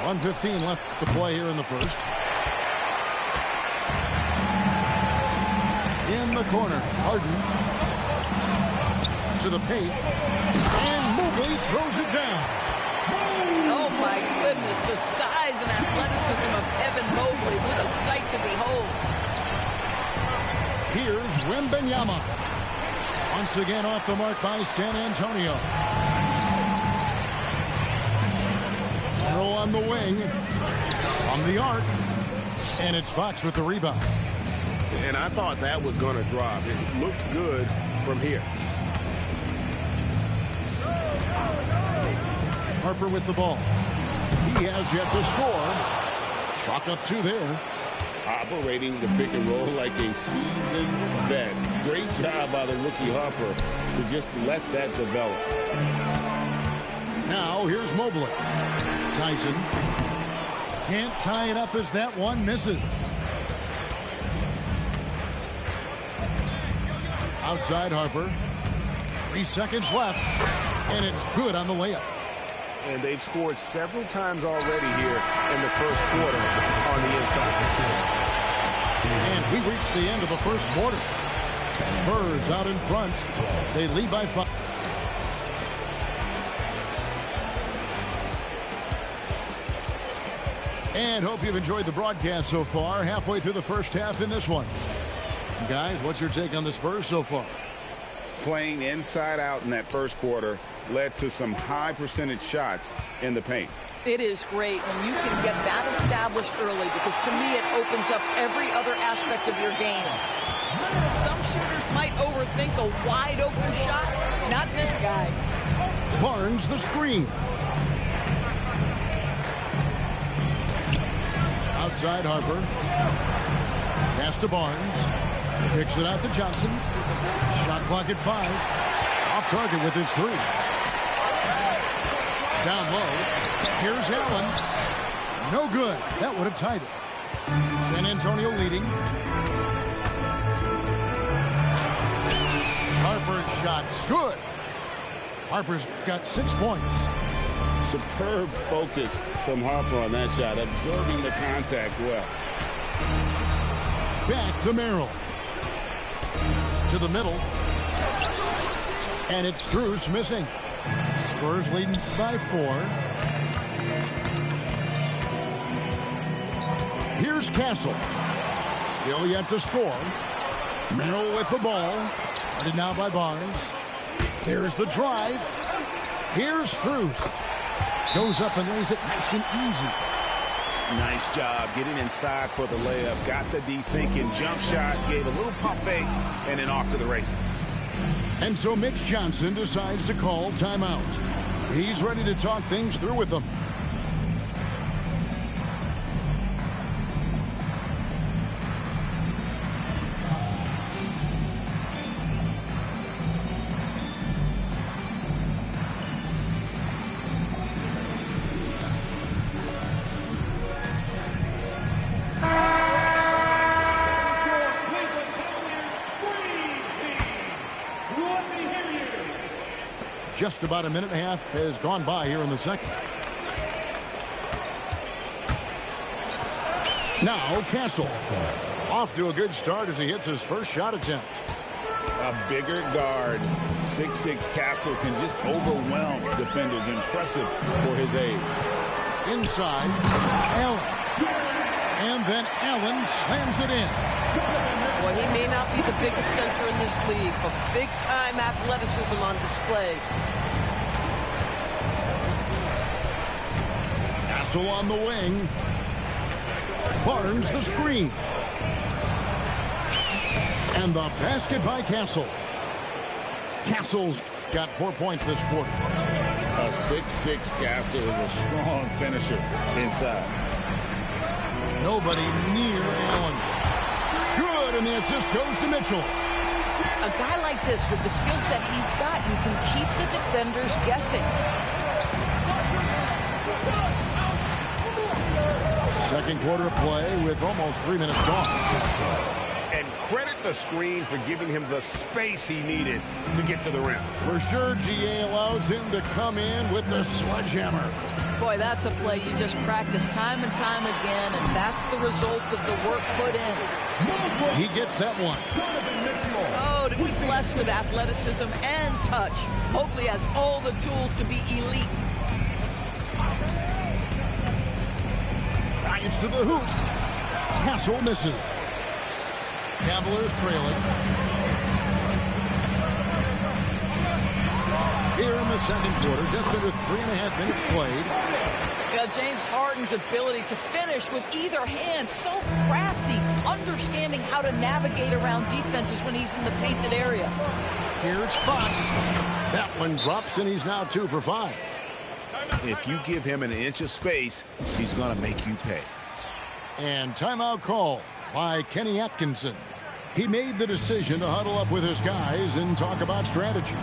1:15 left to play here in the first. In the corner, Harden to the paint, and Mobley throws it down. Oh my goodness, the size and athleticism of Evan Mobley, what a sight to behold. Here's Wembanyama. Once again off the mark by San Antonio. Throw on the wing, on the arc, and it's Fox with the rebound. And I thought that was going to drop. It looked good from here. Harper with the ball. He has yet to score. Chalk up two there. Operating the pick and roll like a seasoned vet. Great job by the rookie Harper to just let that develop. Now here's Mobley. Tyson can't tie it up as that one misses. Outside Harper. 3 seconds left. And it's good on the layup. And they've scored several times already here in the first quarter on the inside. And we reached the end of the first quarter. Spurs out in front. They lead by 5. And hope you've enjoyed the broadcast so far. Halfway through the first half in this one. Guys, what's your take on the Spurs so far? Playing inside out in that first quarter led to some high percentage shots in the paint. It is great when you can get that established early, because to me it opens up every other aspect of your game. Some shooters might overthink a wide open shot. Not this guy. Barnes the screen. Outside Harper. Pass to Barnes. Kicks it out to Johnson. Shot clock at 5. Off target with his 3. Down low. Here's Allen. No good. That would have tied it. San Antonio leading. Harper's shot's good. Harper's got 6 points. Superb focus from Harper on that shot, absorbing the contact well. Back to Merrill. To the middle. And it's Strus missing. Spurs leading by 4. Here's Castle. Still yet to score. Merrill with the ball. Guarded now by Barnes. There's the drive. Here's Strus. Goes up and lays it nice and easy. Nice job getting inside for the layup. Got the D thinking. Jump shot. Gave a little pump fake. And then off to the races. And so Mitch Johnson decides to call timeout. He's ready to talk things through with them. Just about a minute and a half has gone by here in the second. Now Castle. Off to a good start as he hits his first shot attempt. A bigger guard, 6'6" Castle, can just overwhelm defenders. Impressive for his age. Inside, Allen. And then Allen slams it in. Well, he may not be the biggest center in this league, but big-time athleticism on display. Castle on the wing. Barnes the screen. And the basket by Castle. Castle's got 4 points this quarter. A 6'6" Castle is a strong finisher inside. Nobody near Allen. Good, and the assist goes to Mitchell. A guy like this, with the skill set he's got, you can keep the defenders guessing. Second quarter play with almost 3 minutes gone. And credit the screen for giving him the space he needed to get to the rim. For sure, GA allows him to come in with the sledgehammer. Boy, that's a play you just practice time and time again, and that's the result of the work put in. He gets that one. Oh, to be blessed with athleticism and touch. Mobley has all the tools to be elite. Drives to the hoop. Castle misses. Cavaliers trailing. Here in the second quarter, just under 3.5 minutes played. Yeah, James Harden's ability to finish with either hand, so crafty, understanding how to navigate around defenses when he's in the painted area. Here's Fox. That one drops, and he's now 2 for 5. If you give him an inch of space, he's going to make you pay. And timeout call by Kenny Atkinson. He made the decision to huddle up with his guys and talk about strategy.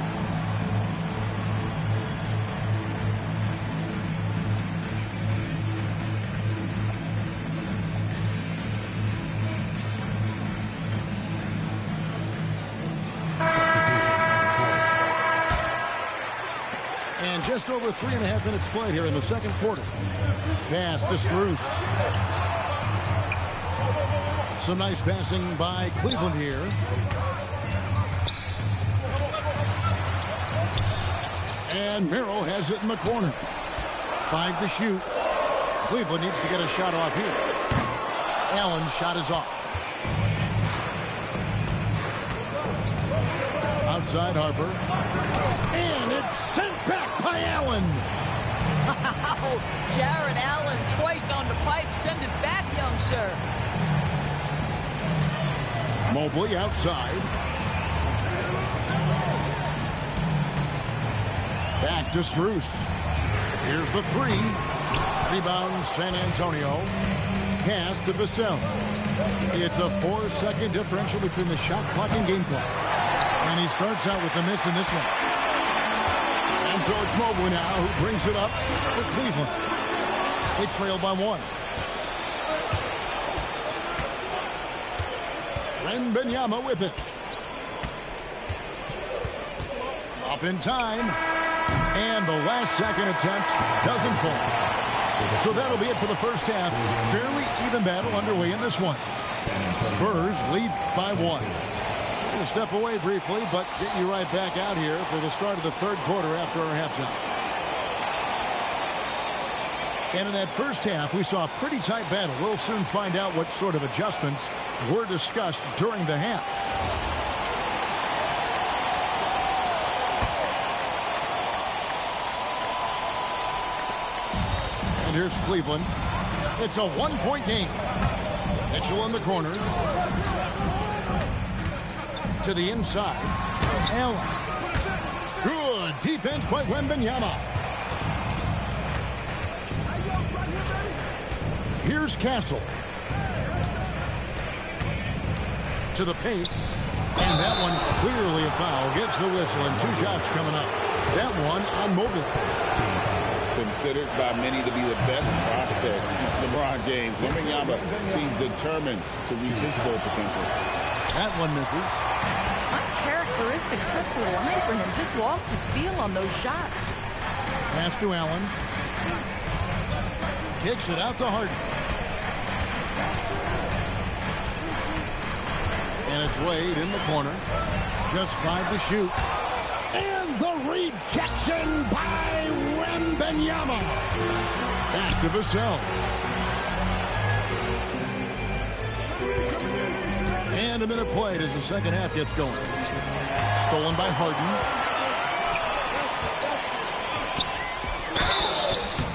And just over 3.5 minutes played here in the second quarter. Pass to Strus. Some nice passing by Cleveland here. And Merrill has it in the corner. 5 to shoot. Cleveland needs to get a shot off here. Allen's shot is off. Outside Harper. And it's sent back by Allen. Wow, Jared Allen twice on the pipe. Send it back, young sir. Mobley outside. Back to Strus. Here's the 3. Rebound San Antonio. Pass to Vassell. It's a 4-second differential between the shot clock and game clock. And he starts out with the miss in this one. And so it's Mobley now who brings it up for Cleveland. They trail by 1. Wembanyama with it. Up in time. And the last second attempt doesn't fall. So that'll be it for the first half. Fairly even battle underway in this one. Spurs lead by 1. We're going to step away briefly, but get you right back out here for the start of the third quarter after our halftime. And in that first half, we saw a pretty tight battle. We'll soon find out what sort of adjustments were discussed during the half. And here's Cleveland. It's a 1-point game. Mitchell in the corner. To the inside. Allen. Good defense by Wembanyama. Here's Castle. To the paint. And that one clearly a foul. Gets the whistle and 2 shots coming up. That one on Mobley. Considered by many to be the best prospect since LeBron James. Wembanyama seems determined to reach his full potential. That one misses. Uncharacteristic trip to the line for him. Just lost his feel on those shots. Pass to Allen. Kicks it out to Harden. And it's Wade in the corner. Just 5 to shoot. And the rejection by Wembanyama. Back to Vassell. And a minute played as the second half gets going. Stolen by Harden.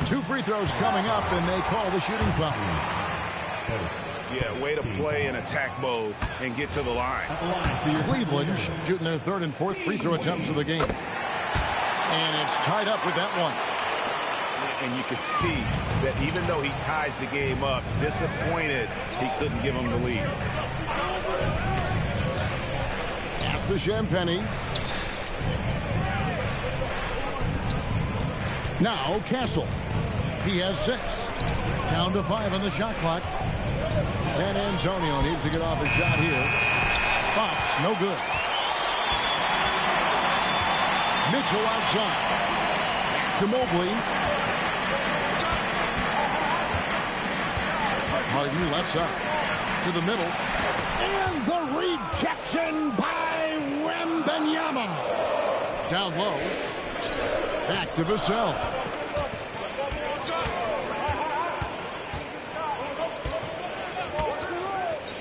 2 free throws coming up, and they call the shooting foul. Yeah, way to play in attack mode and get to the line. Cleveland shooting their 3rd and 4th free throw attempts of the game. And it's tied up with that one. And you can see that even though he ties the game up, disappointed he couldn't give him the lead. Pass to Champagny. Now Castle. He has 6. Down to 5 on the shot clock. San Antonio needs to get off a shot here. Fox, no good. Mitchell outside. To Mobley. Harden left side. To the middle. And the rejection by Wembanyama. Down low. Back to Vassell.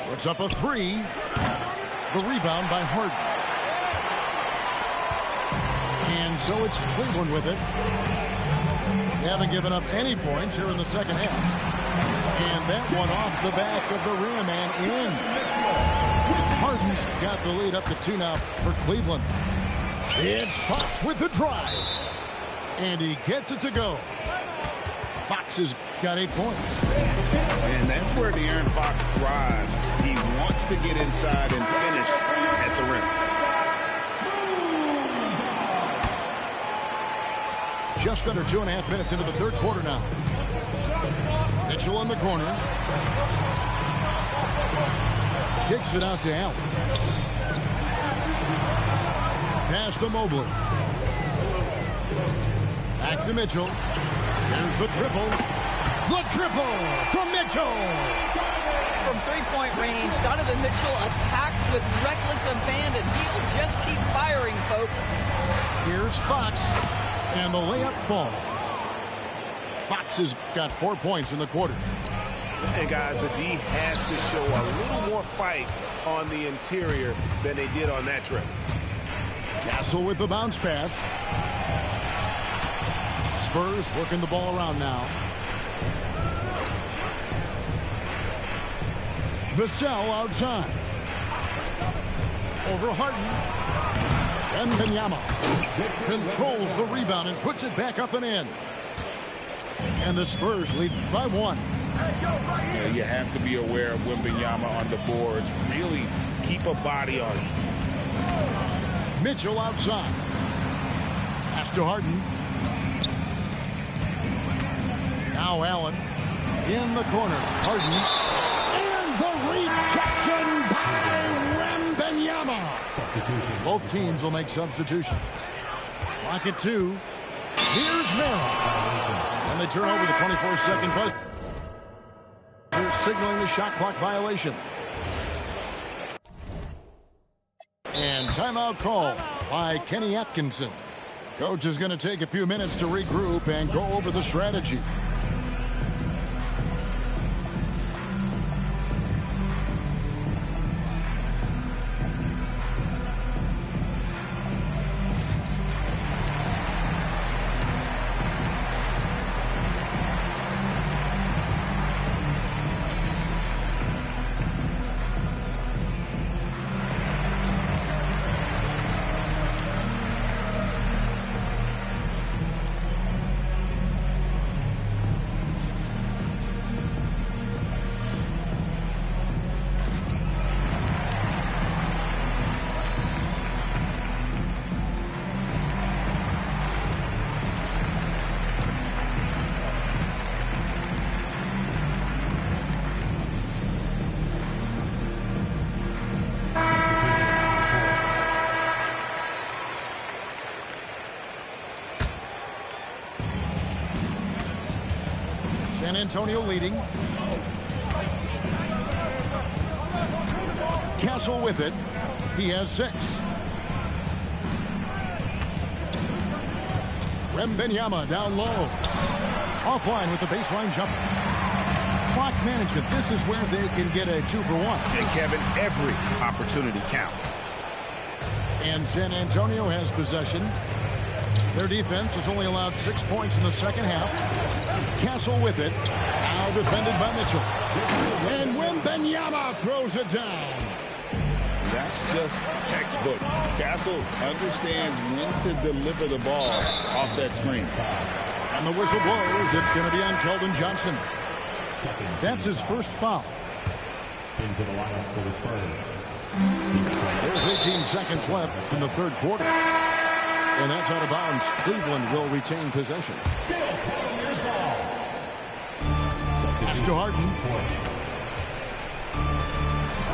Puts up a 3. The rebound by Harden. And so it's Cleveland with it. They haven't given up any points here in the second half. And that one off the back of the rim and in. Harden's got the lead up to 2 now for Cleveland. It's Fox with the drive. And he gets it to go. Fox has got 8 points. And that's where De'Aaron Fox thrives. He wants to get inside and finish at the rim. Just under 2.5 minutes into the third quarter now. Mitchell in the corner. Kicks it out to Allen. Pass to Mobley. Back to Mitchell. Here's the triple. The triple from Mitchell. From three-point range, Donovan Mitchell attacks with reckless abandon. He'll just keep firing, folks. Here's Fox. And the layup falls. Fox has got 4 points in the quarter. And guys, the D has to show a little more fight on the interior than they did on that trip. Castle with the bounce pass. Spurs working the ball around now. Vassell outside. Over Harden. And Wembanyama controls the rebound and puts it back up and in. And the Spurs lead by 1. Yeah, you have to be aware of Wembanyama on the boards. Really keep a body on him. Mitchell outside. Pass to Harden. Now Allen in the corner. Harden. And the rejection by Wembanyama. Both teams will make substitutions. Clock at 2. Here's Merrill. And they turn over the 24-second buzzer, signaling the shot clock violation. And timeout call by Kenny Atkinson. Coach is going to take a few minutes to regroup and go over the strategy. San Antonio leading. Castle with it. He has 6. Wembanyama down low. Offline with the baseline jumper. Clock management. This is where they can get a 2 for 1. And Kevin, every opportunity counts. And San Antonio has possession. Their defense has only allowed 6 points in the second half. Castle with it. Now defended by Mitchell. And Wembanyama throws it down. That's just textbook. Castle understands when to deliver the ball off that screen. And the whistle blows. It's going to be on Keldon Johnson. That's his first foul. Into the lineup for the Spurs, There's 18 seconds left in the third quarter. And that's out of bounds. Cleveland will retain possession. Pass to Harden.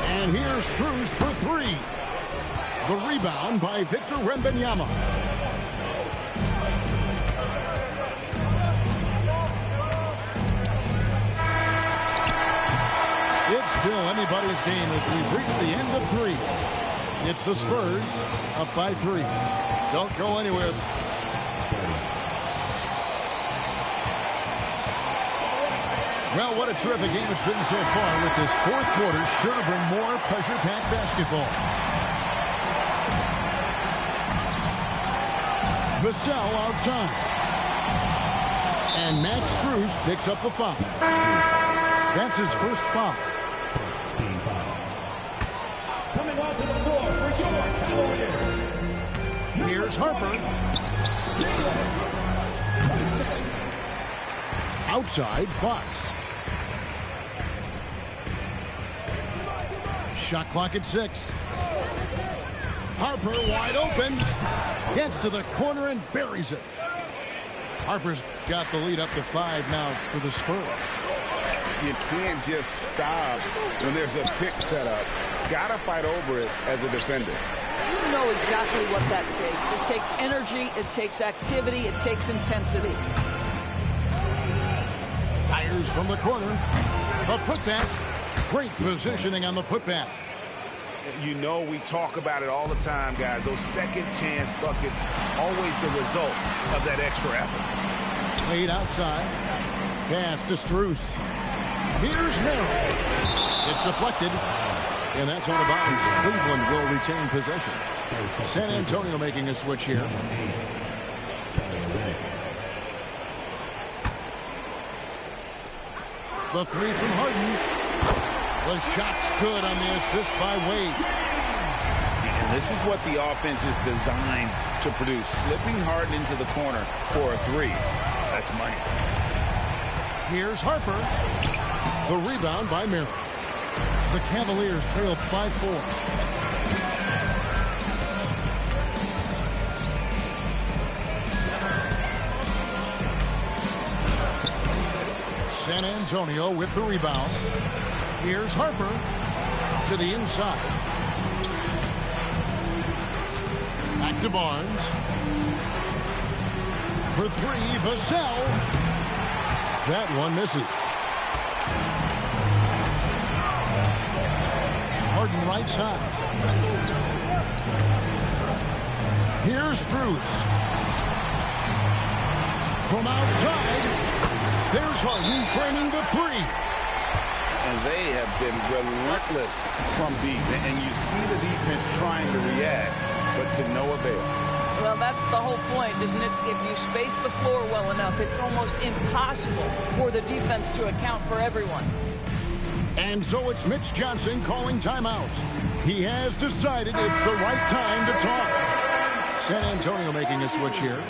And here's Strus for three. The rebound by Victor Wembanyama. It's still anybody's game as we've reached the end of three. It's the Spurs up by three. Don't go anywhere. Well, what a terrific game it's been so far, with this fourth quarter sure to bring more pressure-packed basketball. Vassell outside. And Max Strus picks up the foul. That's his first foul. Coming onto the floor for your Warriors. Here's Harper. Outside, Fox. Shot clock at 6. Harper wide open. Gets to the corner and buries it. Harper's got the lead up to 5 now for the Spurs. You can't just stop when there's a pick set up. Gotta fight over it as a defender. You know exactly what that takes. It takes energy, it takes activity, it takes intensity. Fires from the corner. A putback. Great positioning on the putback. You know, we talk about it all the time, guys. Those second chance buckets, always the result of that extra effort. Played outside. Pass to Strus. Here's Merrill. It's deflected. And that's out of bounds. Cleveland will retain possession. San Antonio making a switch here. The three from Harden. The shot's good on the assist by Wade. And this is what the offense is designed to produce. Slipping Harden into the corner for a three. That's money. Here's Harper. The rebound by Merrill. The Cavaliers trail by 4. San Antonio with the rebound. Here's Harper to the inside. Back to Barnes. For three, Vassell. That one misses. Harden right side. Here's Strus. From outside, there's Harden training the three. And they have been relentless from deep. And you see the defense trying to react, but to no avail. Well, that's the whole point, isn't it? If you space the floor well enough, it's almost impossible for the defense to account for everyone. And so it's Mitch Johnson calling timeout. He has decided it's the right time to talk. San Antonio making a switch here.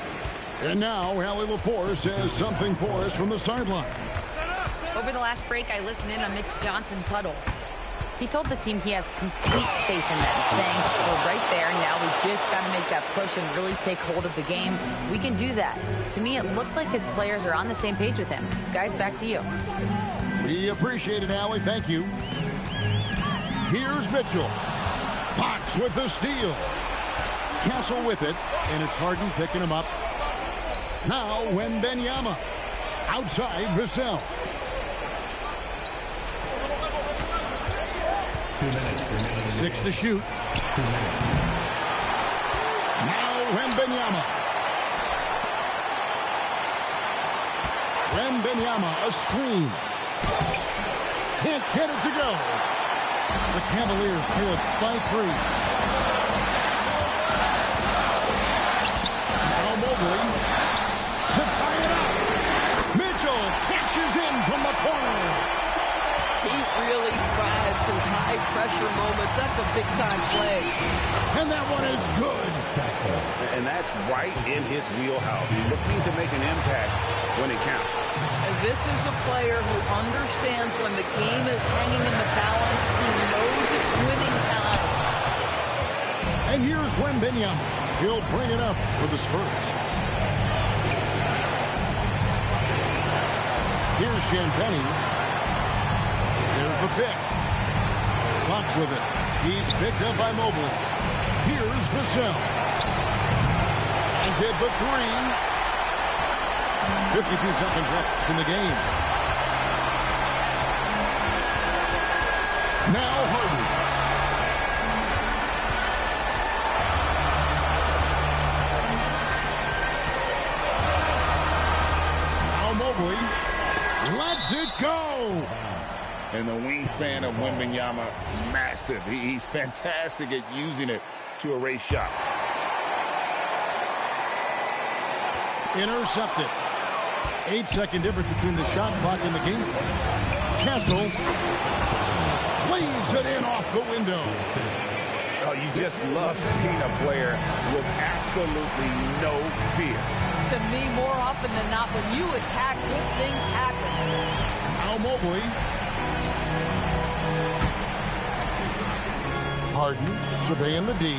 And now, Allie LaForce says something for us from the sideline. Over the last break, I listened in on Mitch Johnson's huddle. He told the team he has complete faith in them, saying, we're right there now. We just got to make that push and really take hold of the game. We can do that. To me, it looked like his players are on the same page with him. Guys, back to you. We appreciate it, Allie. Thank you. Here's Mitchell. Fox with the steal. Castle with it, and it's Harden picking him up. Now, Wembanyama. Outside, Vassell. 2 minutes remaining. 6 to shoot. 2 minutes. Now, Wembanyama. Wembanyama, a screen. Can't get it to go. The Cavaliers trail by 3. Now Mobley to tie it up. Mitchell cashes in from the corner. He really thrives in high-pressure moments. That's a big-time play. And that one is good. And that's right in his wheelhouse. Looking to make an impact when it counts. And this is a player who understands when the game is hanging in the balance. He knows it's winning time. And here's Wembanyama. He'll bring it up for the Spurs. Here's Champagnie. There's the pick. Fox with it. He's picked up by Mobley. Here's Vassell. And did the three. 52 seconds left in the game. Now Harden. Now Mobley lets it go. And the wingspan of Wembanyama, massive. He's fantastic at using it to erase shots. Intercepted. 8-second difference between the shot clock and the game clock. Castle lays it in off the window. Oh, you just love seeing a player with absolutely no fear. To me, more often than not, when you attack, good things happen. Now Mobley. Harden surveying the D. Oh,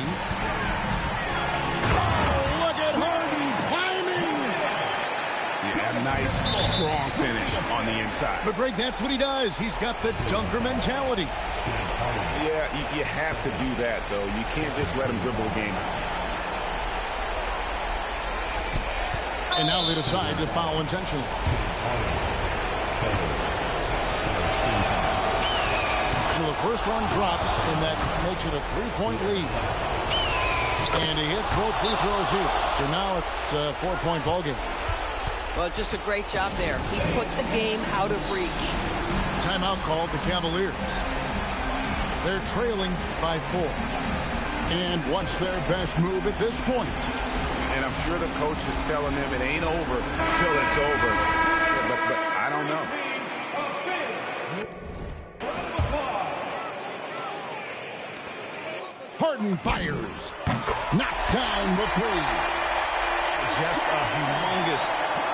look at Harden climbing. Yeah, nice, strong finish on the inside. But Greg, that's what he does. He's got the dunker mentality. Yeah, you have to do that, though. You can't just let him dribble the game out. And now they decide to foul intentionally. So the first one drops, and that makes it a 3-point lead. And he hits both free throws here. So now it's a 4-point ball game. Well, just a great job there. He put the game out of reach. Timeout called the Cavaliers. They're trailing by 4. And what's their best move at this point? And I'm sure the coach is telling them it ain't over till it's over. But I don't know. Harden fires. Knocks down the three. Just a humongous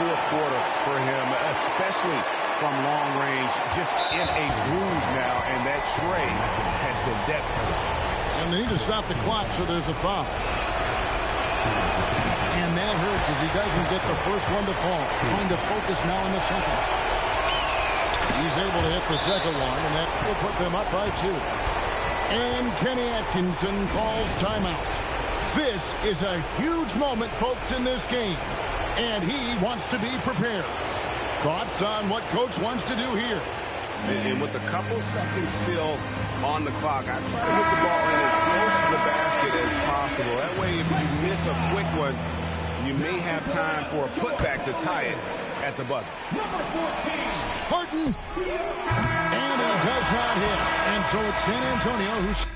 fourth quarter for him, especially from long range. Just in a groove now, and that tray has been deadly. And they need to stop the clock, so there's a foul. And that hurts as he doesn't get the first one to fall. Trying to focus now on the second. He's able to hit the second one, and that will put them up by 2. And Kenny Atkinson calls timeout. This is a huge moment, folks, in this game. And he wants to be prepared. Thoughts on what Coach wants to do here? And with a couple seconds still on the clock, I try to hit the ball in as close to the basket as possible. That way, if you miss a quick one, you may have time for a putback to tie it at the buzzer. Harden. And he does not hit. And so it's San Antonio who's...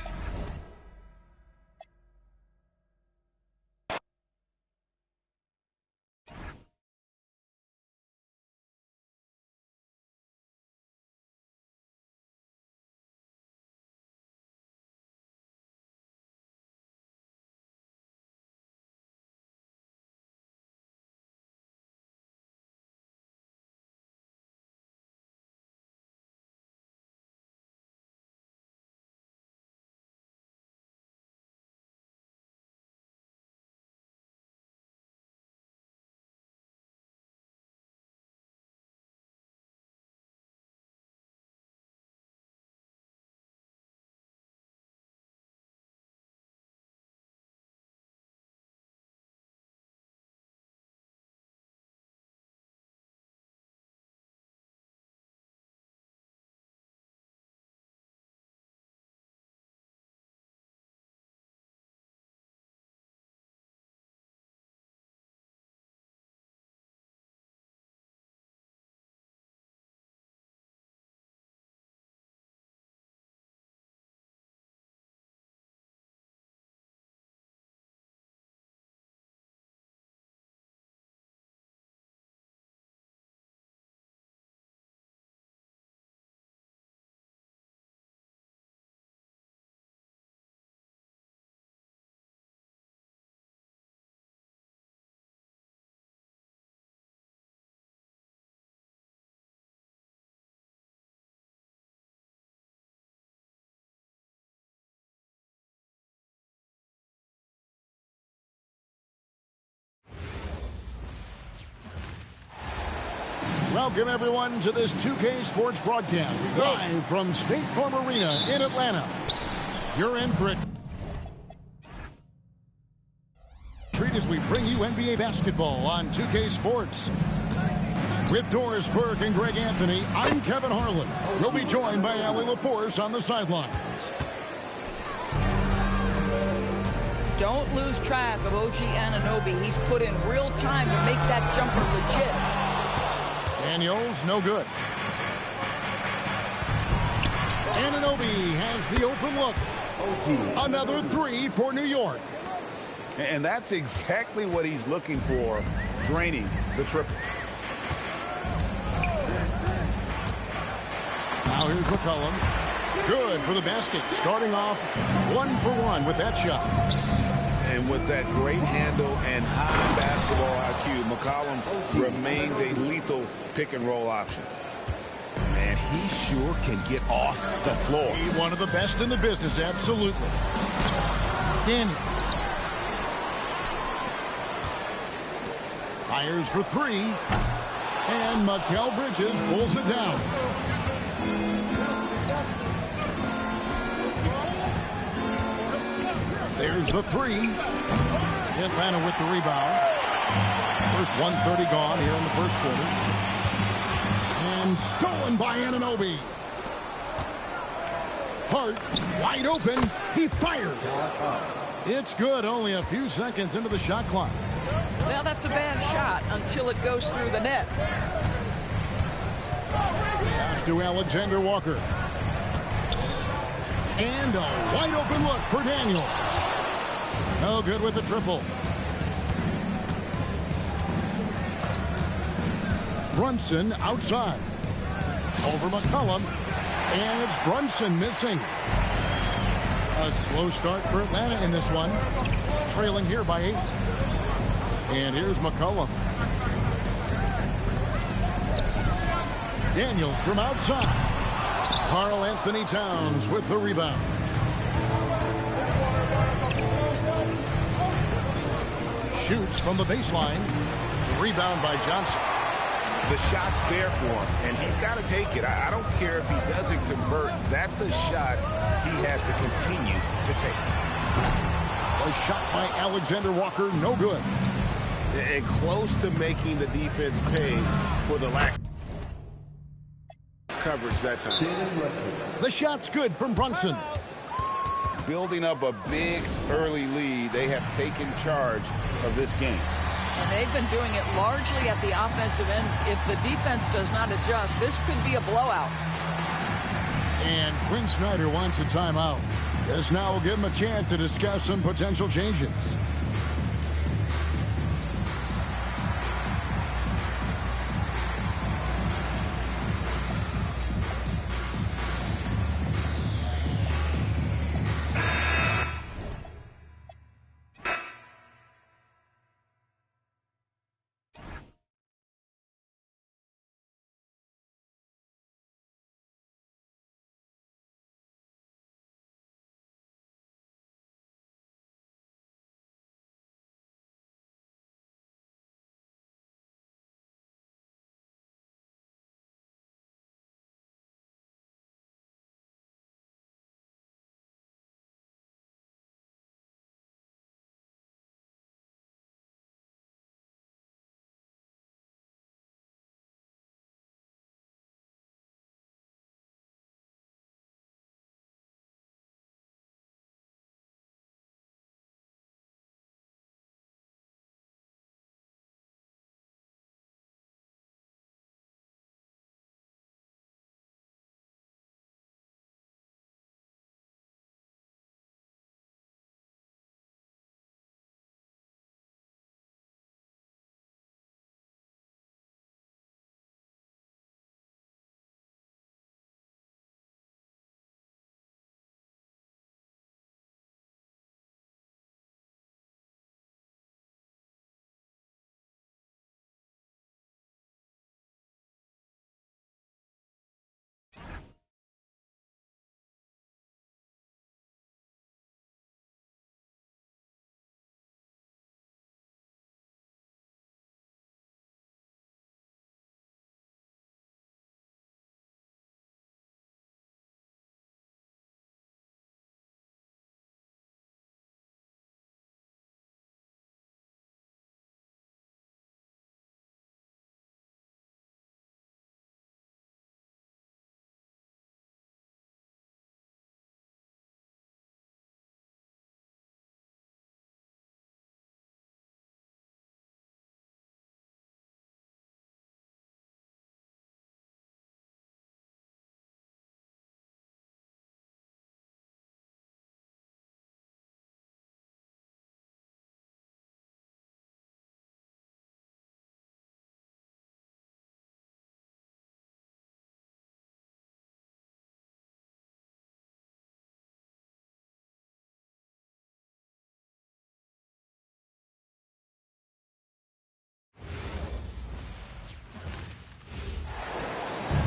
Welcome, everyone, to this 2K Sports broadcast live from State Farm Arena in Atlanta. You're in for it. Treat as we bring you NBA basketball on 2K Sports. With Doris Burke and Greg Anthony, I'm Kevin Harlan. We'll be joined by Allie LaForce on the sidelines. Don't lose track of OG Anunoby. He's put in real time to make that jumper legit. Daniels, no good. Anunoby has the open look. Another three for New York. And that's exactly what he's looking for, draining the triple. Now here's McCollum. Good for the basket. Starting off 1 for 1 with that shot. And with that great handle and high basketball IQ, McCollum remains a lethal pick-and-roll option. Man, he sure can get off the floor. He's one of the best in the business, absolutely. Daniel. Fires for three. And Mikal Bridges pulls it down. There's the three. Atlanta with the rebound. First 1:30 gone here in the first quarter. And stolen by Anunoby. Hart, wide open. He fired. It's good. Only a few seconds into the shot clock. Well, that's a bad shot until it goes through the net. Pass to Alexander Walker. And a wide open look for Daniel. No good with the triple. Brunson outside. Over McCollum. And it's Brunson missing. A slow start for Atlanta in this one. Trailing here by 8. And here's McCollum. Daniels from outside. Karl Anthony Towns with the rebound. Shoots from the baseline. Rebound by Johnson. The shot's there for him, and he's got to take it. I don't care if he doesn't convert. That's a shot he has to continue to take. A shot by Alexander Walker, no good. And close to making the defense pay for the lack of coverage that time. The shot's good from Brunson. Building up a big early lead, they have taken charge of this game. And they've been doing it largely at the offensive end. If the defense does not adjust, this could be a blowout. And Quinn Snyder wants a timeout. This now will give him a chance to discuss some potential changes.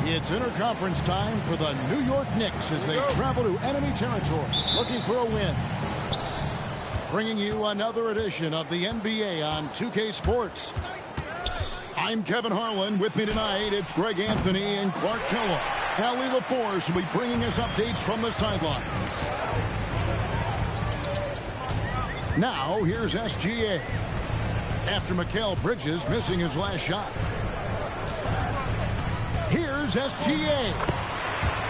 It's interconference time for the New York Knicks as they travel to enemy territory looking for a win. Bringing you another edition of the NBA on 2K Sports. I'm Kevin Harlan. With me tonight, it's Greg Anthony and Clark Kellogg. Callie LaForce will be bringing us updates from the sidelines. Now, here's SGA. After Mikal Bridges missing his last shot. Here's SGA.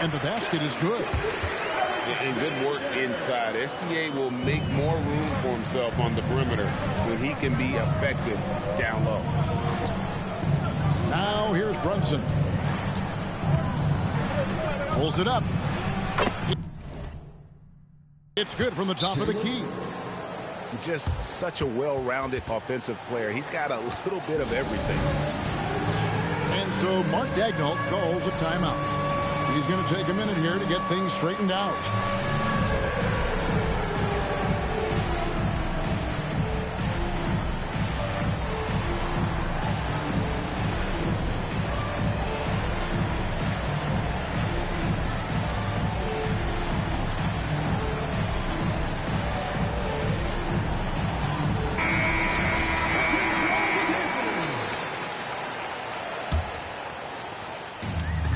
And the basket is good. And good work inside. SGA will make more room for himself on the perimeter when he can be effective down low. Now here's Brunson. Pulls it up. It's good from the top of the key. Just such a well-rounded offensive player. He's got a little bit of everything. And so Mark Daigneault calls a timeout. He's going to take a minute here to get things straightened out.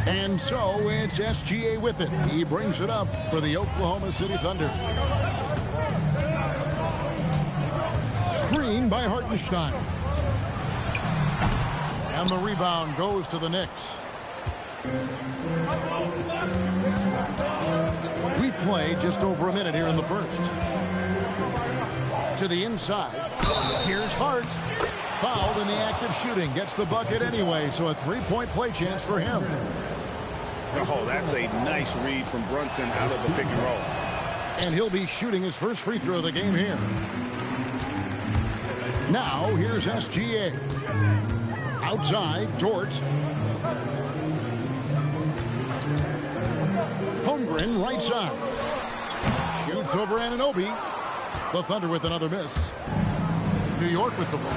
And so it's SGA with it. He brings it up for the Oklahoma City Thunder. Screen by Hartenstein. And the rebound goes to the Knicks. We've played just over a minute here in the first. To the inside. Here's Hart. Fouled in the act of shooting. Gets the bucket anyway, so a three-point play chance for him. Oh, that's a nice read from Brunson out of the pick and roll. And he'll be shooting his first free throw of the game here. Now, here's SGA. Outside, Dort. Holmgren, right side. Shoots over Anunoby. The Thunder with another miss. New York with the ball.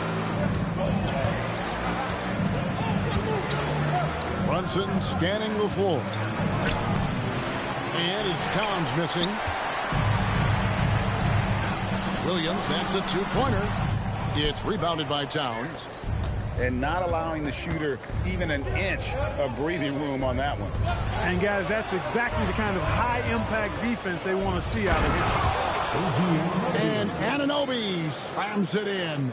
Brunson scanning the floor. And it's Towns missing. Williams, that's a two-pointer. It's rebounded by Towns. And not allowing the shooter even an inch of breathing room on that one. And, guys, that's exactly the kind of high-impact defense they want to see out of him. And Anunoby slams it in.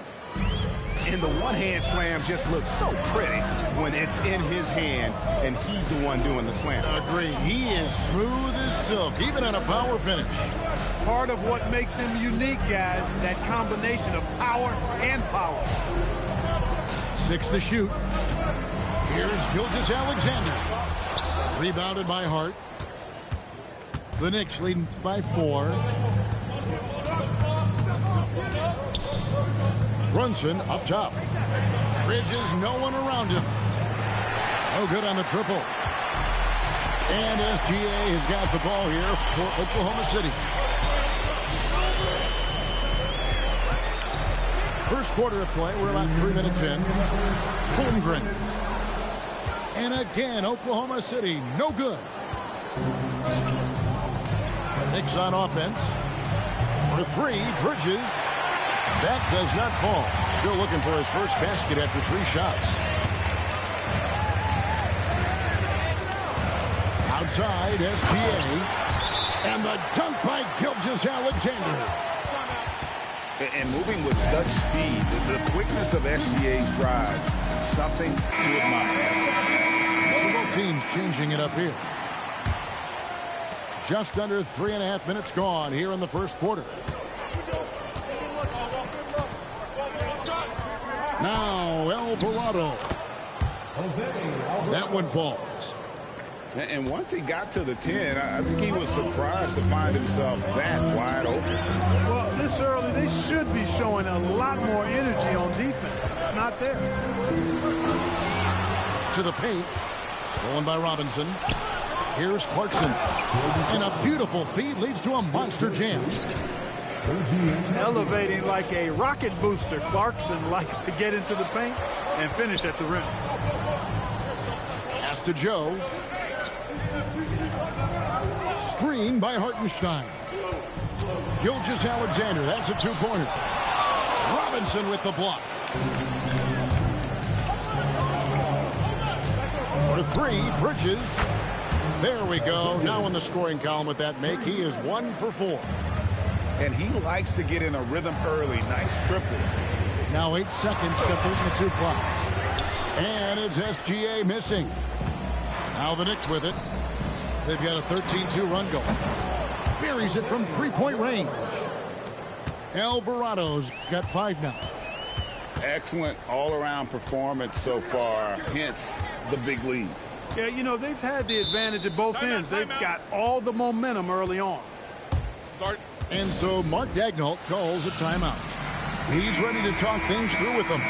And the one-hand slam just looks so pretty when it's in his hand and he's the one doing the slam. Agreed. He is smooth as silk, even in a power finish. Part of what makes him unique, guys, that combination of power and power. 6 to shoot. Here's Gilgeous-Alexander. Rebounded by Hart. The Knicks leading by 4. Brunson up top. Bridges, no one around him. No good on the triple. And SGA has got the ball here for Oklahoma City. First quarter of play. We're about 3 minutes in. Holmgren. And again, Oklahoma City, no good. Knicks on offense. For 3, Bridges. That does not fall. Still looking for his first basket after 3 shots. Outside, SGA. And the dunk by Gilgeous-Alexander. And moving with such speed, the quickness of SGA's drive, something to admire. So both teams changing it up here. Just under 3.5 minutes gone here in the first quarter. Now, Alvarado. That one falls. And once he got to the 10, I think he was surprised to find himself that wide open. Well, this early, they should be showing a lot more energy on defense. It's not there. To the paint. Stolen by Robinson. Here's Clarkson. And a beautiful feed leads to a monster jam. Elevating like a rocket booster. Clarkson likes to get into the paint and finish at the rim. Pass to Joe. Screen by Hartenstein. Gilgeous-Alexander. That's a two-pointer. Robinson with the block. For three, Bridges. There we go. Now in the scoring column with that make, he is 1 for 4. And he likes to get in a rhythm early. Nice triple. Now 8 seconds separating the two clocks. And it's SGA missing. Now the Knicks with it. They've got a 13-2 run going. Buries it from three-point range. Alvarado's got 5 now. Excellent all-around performance so far, hence the big lead. Yeah, you know, they've had the advantage at both ends. They've got all the momentum early on. And so Mark Daigneault calls a timeout. He's ready to talk things through with them.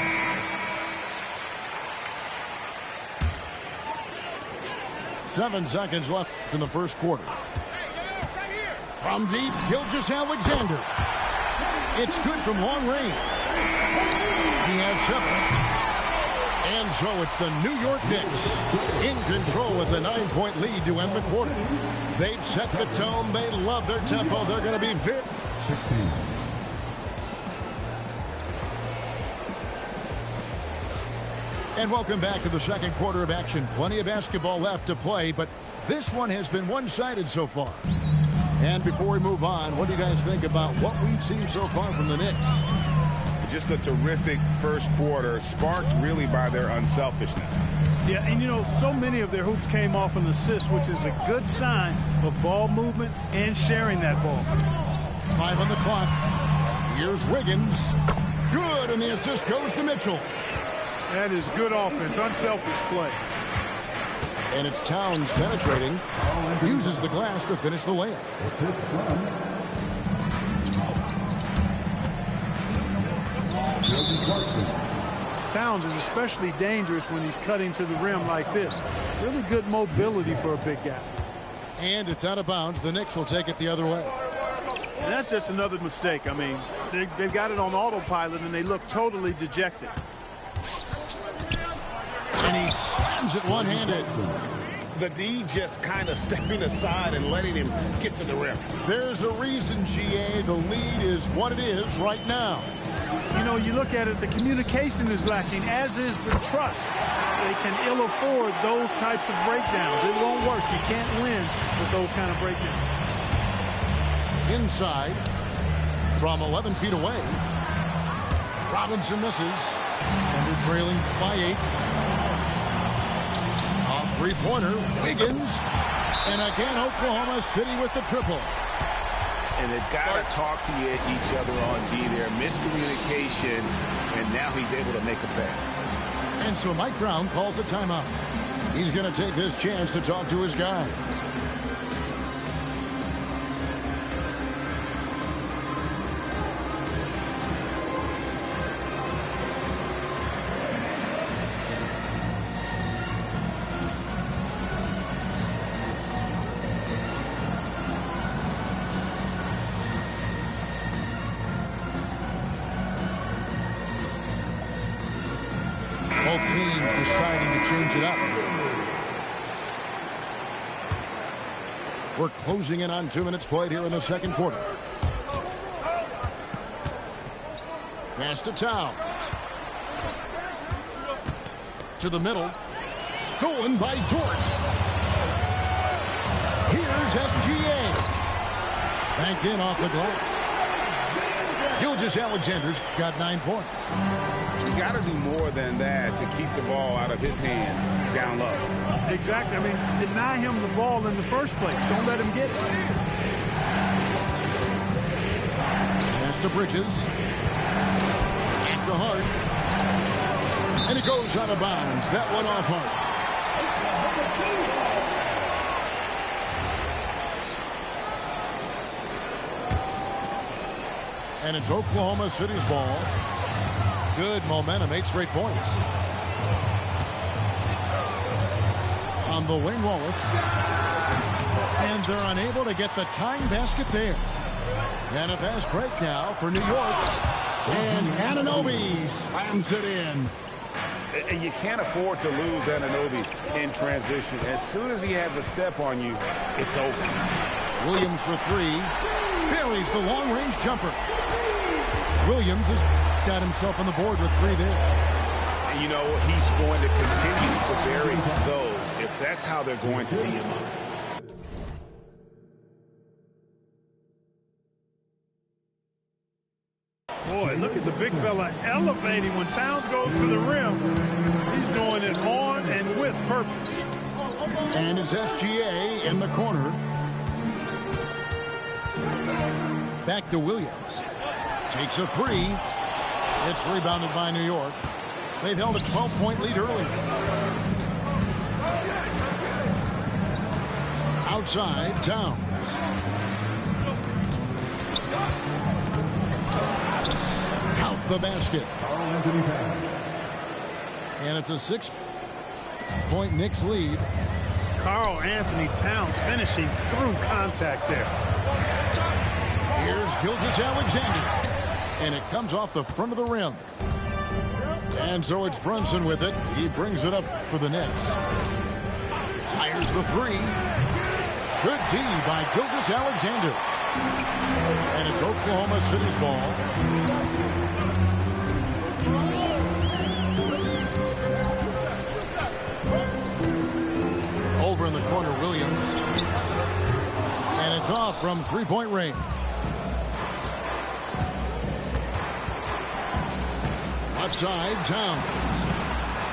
Seven seconds left in the first quarter. From deep, Gilgeous-Alexander. It's good from long range. He has 7. And so it's the New York Knicks in control with the 9-point lead to end the quarter. They've set the tone. They love their tempo. They're going to be very... 16. And welcome back to the second quarter of action. Plenty of basketball left to play, but this one has been one-sided so far. And before we move on, what do you guys think about what we've seen so far from the Knicks? Just a terrific first quarter, sparked really by their unselfishness. Yeah, and you know, so many of their hoops came off an assist, which is a good sign of ball movement and sharing that ball. 5 on the clock. Here's Wiggins. Good, and the assist goes to Mitchell. That is good offense, unselfish play. And it's Towns penetrating. Uses the glass to finish the layup. Assist from Towns is especially dangerous when he's cutting to the rim like this. Really good mobility for a big guy. And it's out of bounds. The Knicks will take it the other way. And that's just another mistake. I mean, they've got it on autopilot, and they look totally dejected. And he slams it one-handed. The D just kind of stepping aside and letting him get to the rim. There's a reason, GA, the lead is what it is right now. You know, you look at it, the communication is lacking, as is the trust. They can ill afford those types of breakdowns. It won't work. You can't win with those kind of breakdowns. Inside, from 11 feet away, Robinson misses, and they're trailing by 8. A three-pointer, Wiggins, and again Oklahoma City with the triple. And they've got to talk to each other on D there. Miscommunication, and now he's able to make a pay. And so Mike Brown calls a timeout. He's going to take this chance to talk to his guys. Both teams deciding to change it up. We're closing in on 2 minutes played here in the second quarter. Pass to Towns. To the middle. Stolen by Dort. Here's SGA. Banked in off the glass. Gilgeous-Alexander's got 9 points. You got to do more than that to keep the ball out of his hands down low. Exactly. I mean, deny him the ball in the first place. Don't let him get it. Pass to Bridges. At the Hart. And it goes out of bounds. That one off Hart. And it's Oklahoma City's ball. Good momentum, 8 straight points. On the wing, Wallace. And they're unable to get the tying basket there. And a fast break now for New York. And Anunoby slams it in. And you can't afford to lose Anunoby in transition. As soon as he has a step on you, it's over. Williams for three. Buries the long-range jumper. Williams has got himself on the board with three there. And you know, he's going to continue to bury those if that's how they're going to beat him up. Boy, look at the big fella elevating when Towns goes to the rim. He's doing it on and with purpose. And it's SGA in the corner. Back to Williams. Takes a three. It's rebounded by New York. They've held a 12-point lead early. Outside, Towns. Count the basket. And it's a 6-point Knicks lead. Karl Anthony Towns finishing through contact there. Here's Gilgeous-Alexander. And it comes off the front of the rim. And so it's Brunson with it. He brings it up for the Knicks. Fires the three. Good D by Gilgeous-Alexander. And it's Oklahoma City's ball. Over in the corner, Williams. And it's off from three-point range. Outside, Towns.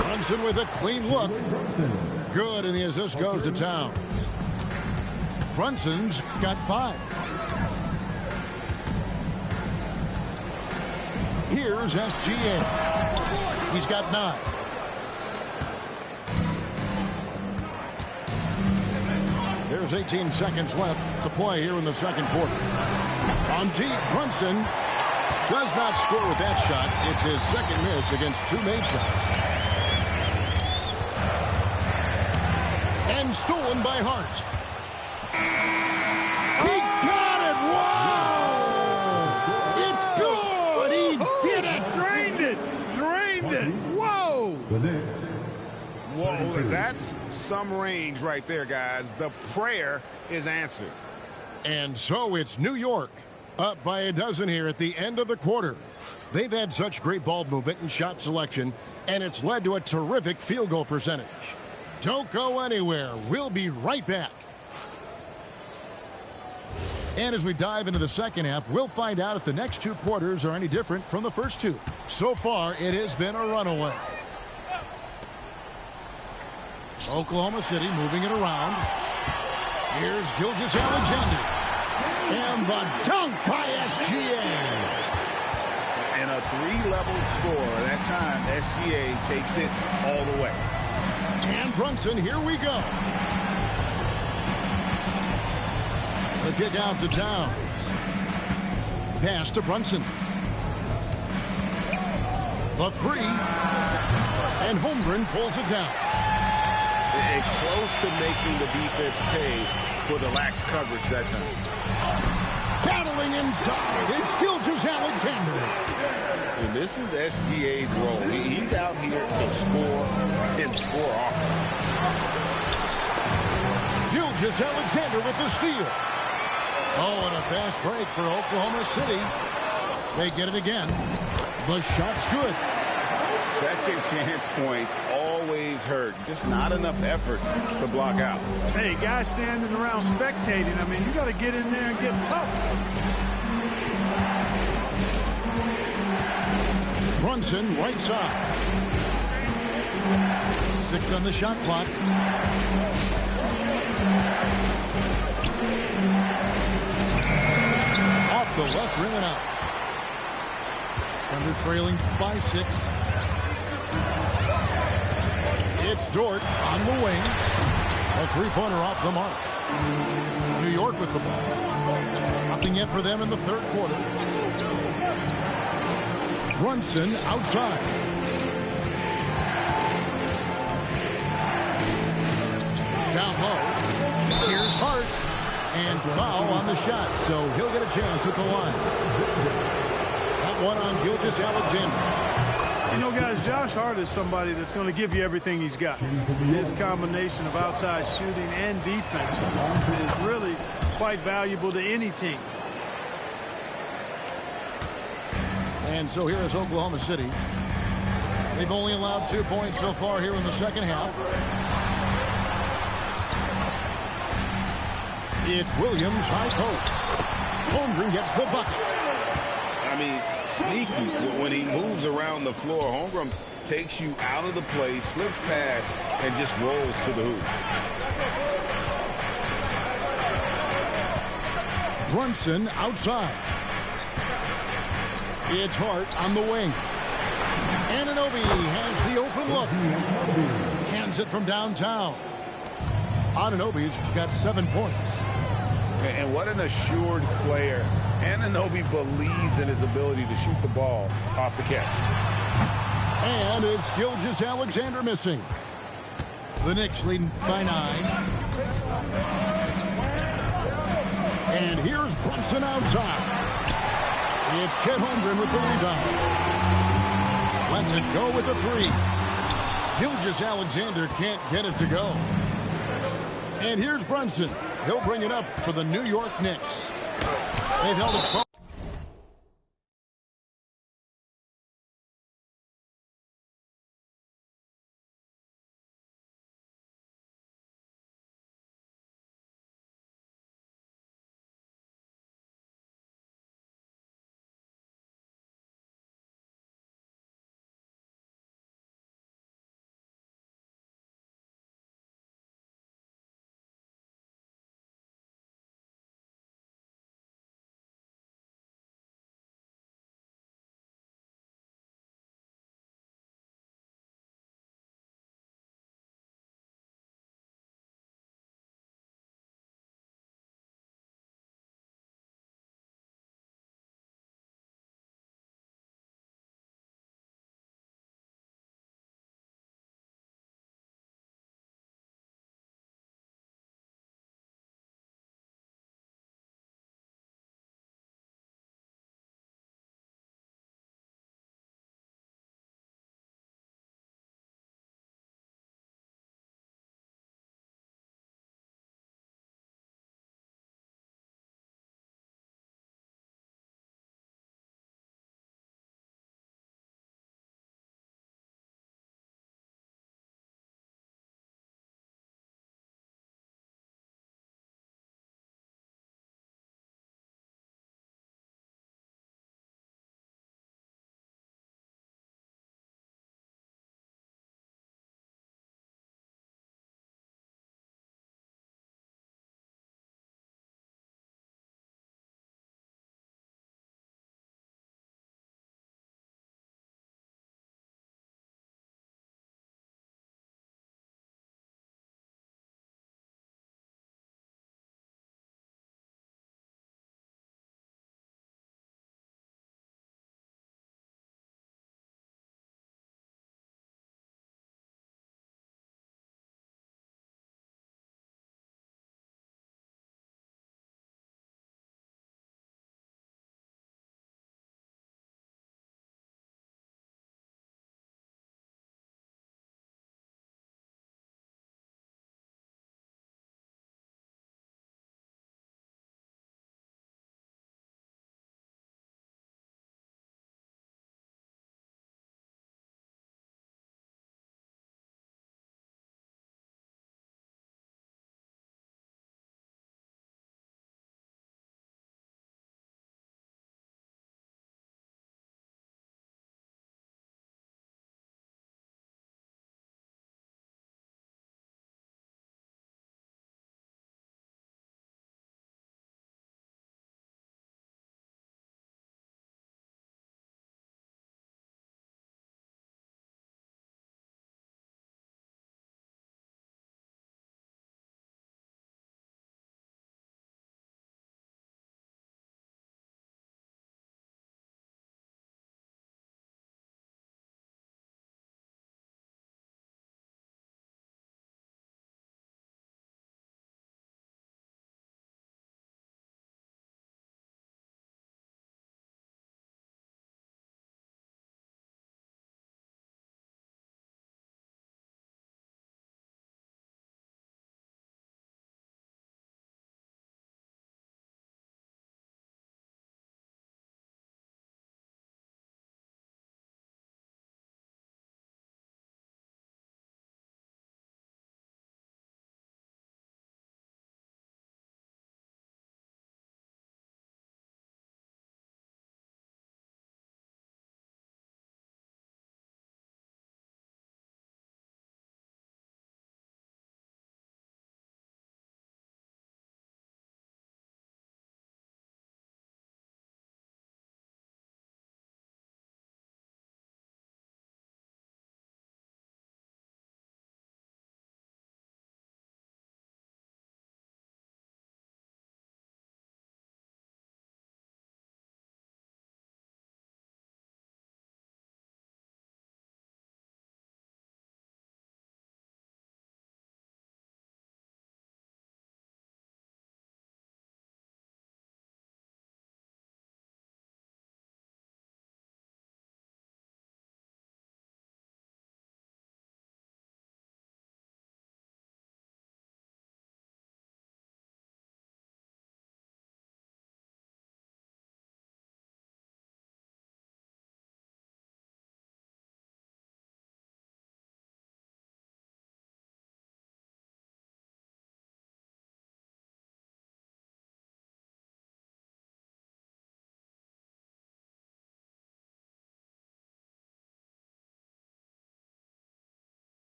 Brunson with a clean look. Good, and the assist goes to Towns. Brunson's got 5. Here's SGA. He's got 9. There's 18 seconds left to play here in the second quarter. On deep, Brunson does not score with that shot. It's his second miss against 2 made shots. And stolen by Hart. He got it! Whoa! It's good! He did it! Drained it! Whoa! The Knicks. Whoa, that's some range right there, guys. The prayer is answered. And so it's New York. Up by a dozen here at the end of the quarter. They've had such great ball movement and shot selection, and it's led to a terrific field goal percentage. Don't go anywhere. We'll be right back. And as we dive into the second half, we'll find out if the next 2 quarters are any different from the first 2. So far, it has been a runaway. Oklahoma City moving it around. Here's Gilgeous-Alexander. And the dunk by SGA. And a 3-level score. That time, SGA takes it all the way. And Brunson, here we go. The kick out to Towns. Pass to Brunson. The 3. And Holmgren pulls it down. And close to making the defense pay for the lax coverage that time. Battling inside, it's Gilgeous-Alexander. And this is SGA's role. He's out here to score and score often. Gilgeous-Alexander with the steal. Oh, and a fast break for Oklahoma City. They get it again. The shot's good. Second chance points always hurt. Just not enough effort to block out. Hey, guys standing around spectating. I mean, you got to get in there and get tough. Brunson, right side. 6 on the shot clock. Off the left rim and out. Thunder trailing by 6. It's Dort on the wing. A 3-pointer off the mark. New York with the ball. Nothing yet for them in the third quarter. Brunson outside. Down low. Here's Hart. And foul on the shot, so he'll get a chance at the line. That one on Gilgeous-Alexander. You know, guys, Josh Hart is somebody that's going to give you everything he's got. His combination of outside shooting and defense is really quite valuable to any team. And so here is Oklahoma City. They've only allowed 2 points so far here in the second half. It's Williams, high post. Holmgren gets the bucket. I mean, sneaky when he moves around the floor. Holmgren takes you out of the play, slips past, and just rolls to the hoop. Brunson outside. It's Hart on the wing. Anunoby has the open look. Cans it from downtown. Anunoby's got 7 points. And what an assured player. Anunoby believes in his ability to shoot the ball off the catch. And it's Gilgeous-Alexander missing. The Knicks leading by 9. And here's Brunson outside. It's Chet Holmgren with the rebound. Lets it go with the 3. Gilgeous-Alexander can't get it to go. And here's Brunson. He'll bring it up for the New York Knicks. They've held it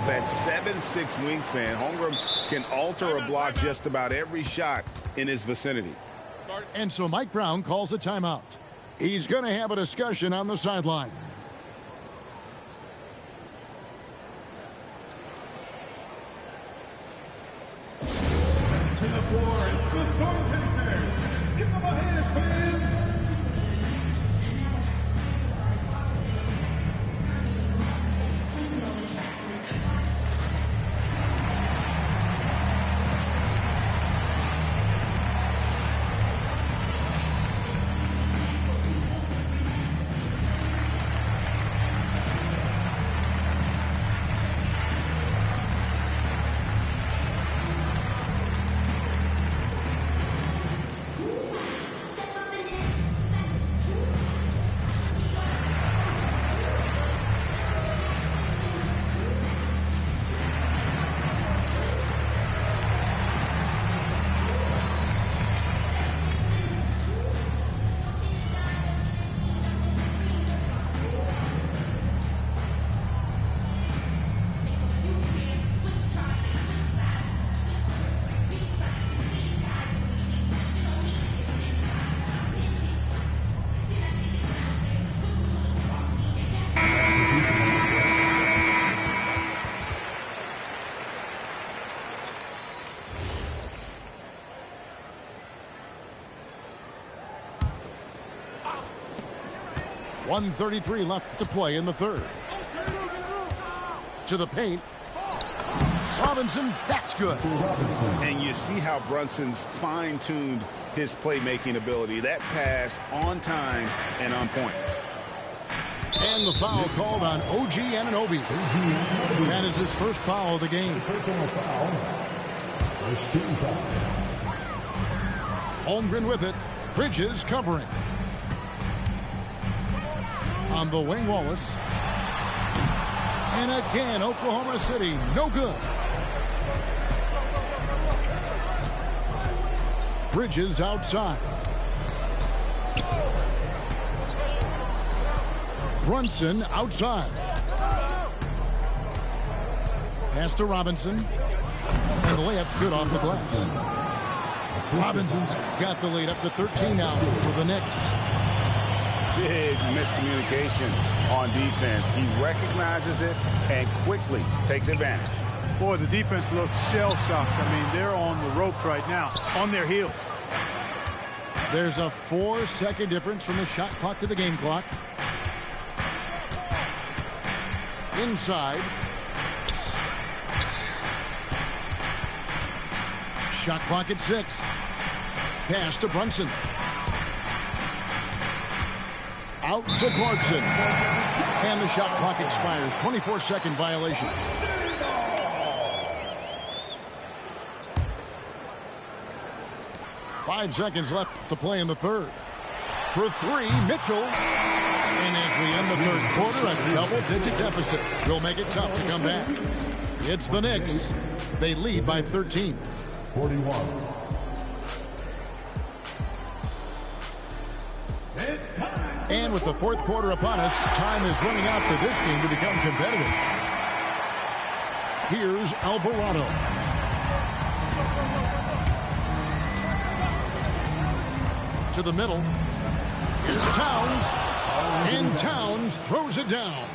that 7'6" wingspan, Holmgren can alter a block just about every shot in his vicinity. And so Mike Brown calls a timeout. He's going to have a discussion on the sideline. To the floor is the commentator. Give them a hand, fans. .133 left to play in the third. To the paint. Robinson, that's good. And you see how Brunson's fine-tuned his playmaking ability. That pass on time and on point. And the foul called on OG Anunoby. That is his first foul of the game. Holmgren with it. Bridges covering. On the wing, Wallace. And again, Oklahoma City, no good. Bridges outside. Brunson outside. Pass to Robinson. And the layup's good off the glass. Robinson's got the lead up to 13 now for the Knicks. Big miscommunication on defense. He recognizes it and quickly takes advantage. Boy, the defense looks shell-shocked. I mean, they're on the ropes right now, on their heels. There's a 4-second difference from the shot clock to the game clock. Inside. Shot clock at 6. Pass to Brunson. Out to Clarkson. And the shot clock expires. 24-second violation. Five seconds left to play in the third. For three, Mitchell. And as we end the third quarter, a double-digit deficit will make it tough to come back. It's the Knicks. They lead by 13. 41. And with the fourth quarter upon us, time is running out for this game to become competitive. Here's Alvarado. To the middle. Here's Towns. And Towns throws it down.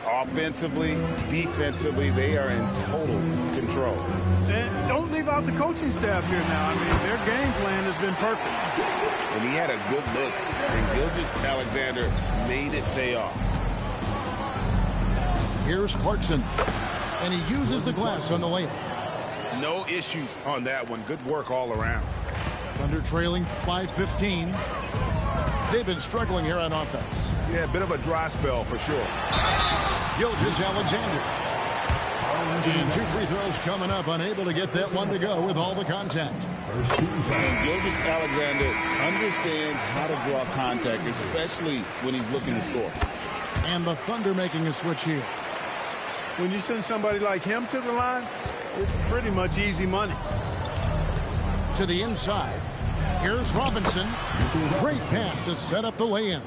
Offensively, defensively, they are in total control. And don't leave out the coaching staff here now. I mean, their game plan has been perfect. And he had a good look, and Gilgeous-Alexander made it pay off. Here's Clarkson, and he uses the glass on the layup. No issues on that one. Good work all around. Thunder trailing by 15. They've been struggling here on offense. Yeah, a bit of a dry spell for sure. Gilgeous-Alexander. And 2 free throws coming up, unable to get that one to go with all the contact. And Gilgeous-Alexander understands how to draw contact, especially when he's looking to score. And the Thunder making a switch here. When you send somebody like him to the line, it's pretty much easy money. To the inside. Here's Robinson. Great pass to set up the lay-in.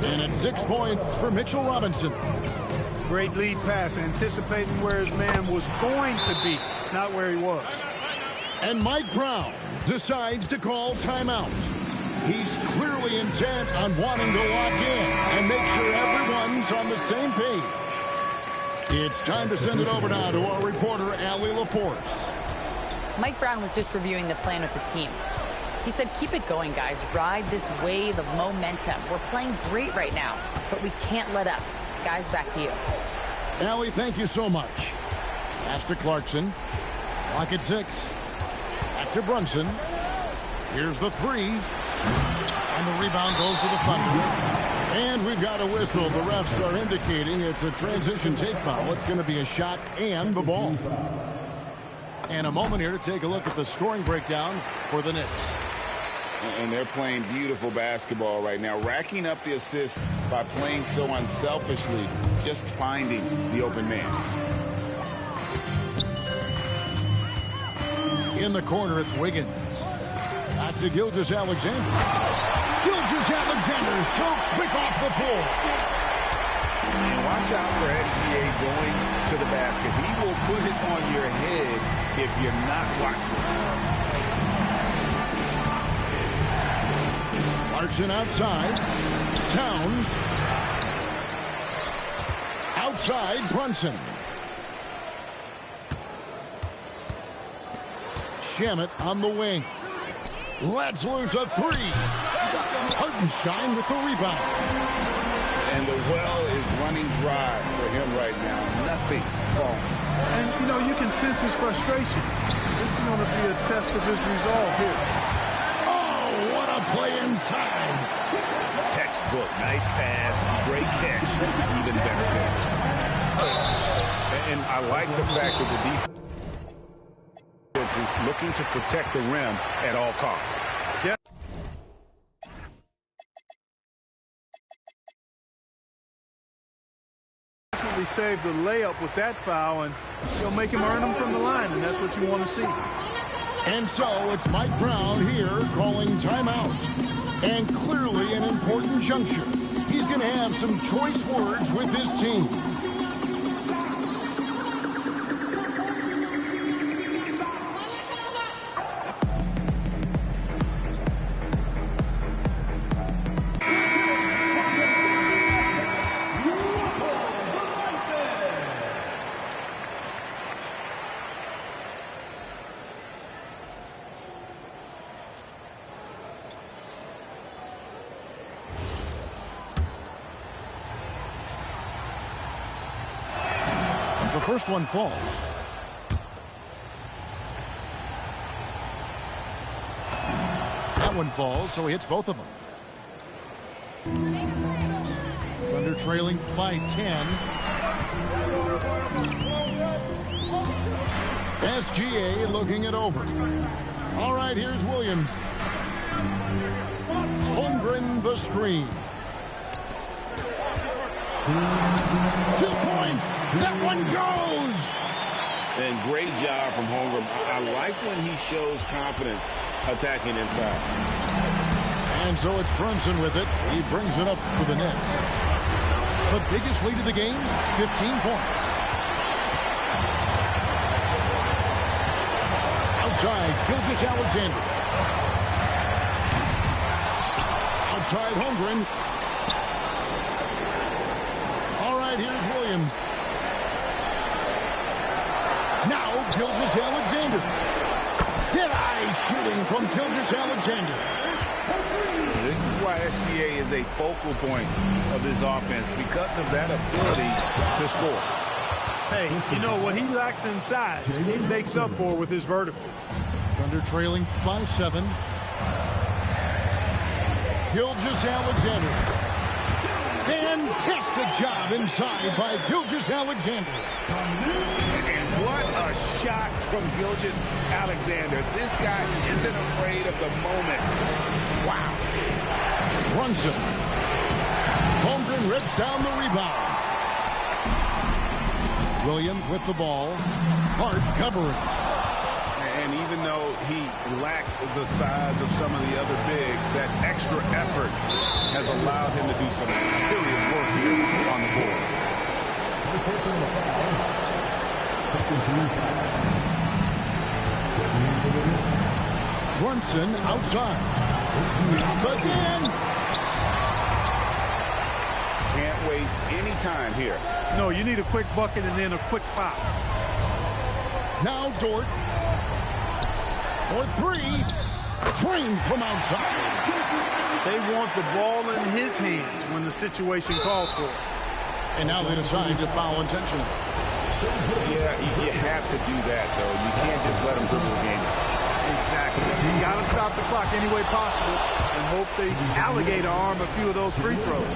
And it's 6 points for Mitchell Robinson. Great lead pass, anticipating where his man was going to be, not where he was. And Mike Brown decides to call timeout. He's clearly intent on wanting to lock in and make sure everyone's on the same page. It's time to send it over now to our reporter, Allie LaForce. Mike Brown was just reviewing the plan with his team. He said, keep it going, guys. Ride this wave of momentum. We're playing great right now, but we can't let up. Guys, back to you. Allie, thank you so much. Pass to Clarkson. Clock at 6. Back to Brunson. Here's the 3. And the rebound goes to the Thunder. And we've got a whistle. The refs are indicating it's a transition take foul. It's going to be a shot and the ball. And a moment here to take a look at the scoring breakdown for the Knicks. And they're playing beautiful basketball right now, racking up the assists by playing so unselfishly, just finding the open man. In the corner, it's Wiggins. Back to Gilgeous-Alexander. Gilgeous-Alexander is so quick off the floor. And watch out for SGA going to the basket. He will put it on your head if you're not watching. Clarkson outside. Towns. Outside, Brunson. Shamet on the wing. Let's lose a 3. Hartenstein with the rebound. And the well is running dry for him right now. Nothing falling. And, you know, you can sense his frustration. This is going to be a test of his resolve here. Oh, what a play inside. Textbook. Nice pass. Great catch. Even better finish. And I like the fact that the defense is looking to protect the rim at all costs. Yeah. Definitely saved the layup with that foul, and he'll make him earn them from the line, and that's what you want to see. And so it's Mike Brown here calling timeout. And clearly an important juncture. He's going to have some choice words with his team. The first one falls. That one falls, so he hits both of them. Thunder trailing by 10. SGA looking it over. All right, here's Williams. Holmgren the screen. 2 points. That one goes. And great job from Holmgren. I like when he shows confidence attacking inside. And so it's Brunson with it. He brings it up for the Knicks. The biggest lead of the game, 15 points. Outside, Gilgeous-Alexander. Outside, Holmgren. All right, here's Williams. Now, Gilgeous-Alexander. Dead-eye shooting from Gilgeous-Alexander. This is why SGA is a focal point of this offense, because of that ability to score. Hey, you know, what he lacks inside, he makes up for with his vertical. Thunder trailing by 7. Gilgeous-Alexander. Fantastic job inside by Gilgeous-Alexander. And what a shot from Gilgeous-Alexander. This guy isn't afraid of the moment. Wow. Brunson. Holmgren rips down the rebound. Williams with the ball. Hart covering. And even though he lacks the size of some of the other bigs, that extra effort has allowed him to do some serious work here on the board. Brunson outside. Again. Can't waste any time here. No, you need a quick bucket and then a quick foul. Now Dort. For three. Trained from outside. They want the ball in his hands when the situation calls for it. And now they decide to foul intentionally. Yeah, you have to do that, though. You can't just let them dribble the game. Exactly. You got to stop the clock any way possible and hope they alligator arm a few of those free throws.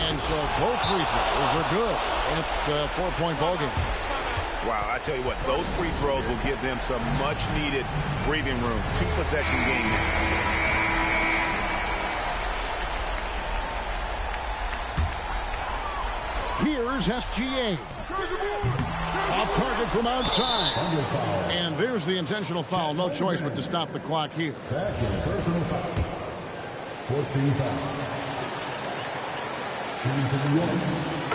And so both free throws are good. It's a 4-point ball game. Wow, I tell you what, those free throws will give them some much-needed breathing room. 2-possession game now. Here's SGA. Off target from outside. And there's the intentional foul. No choice but to stop the clock here.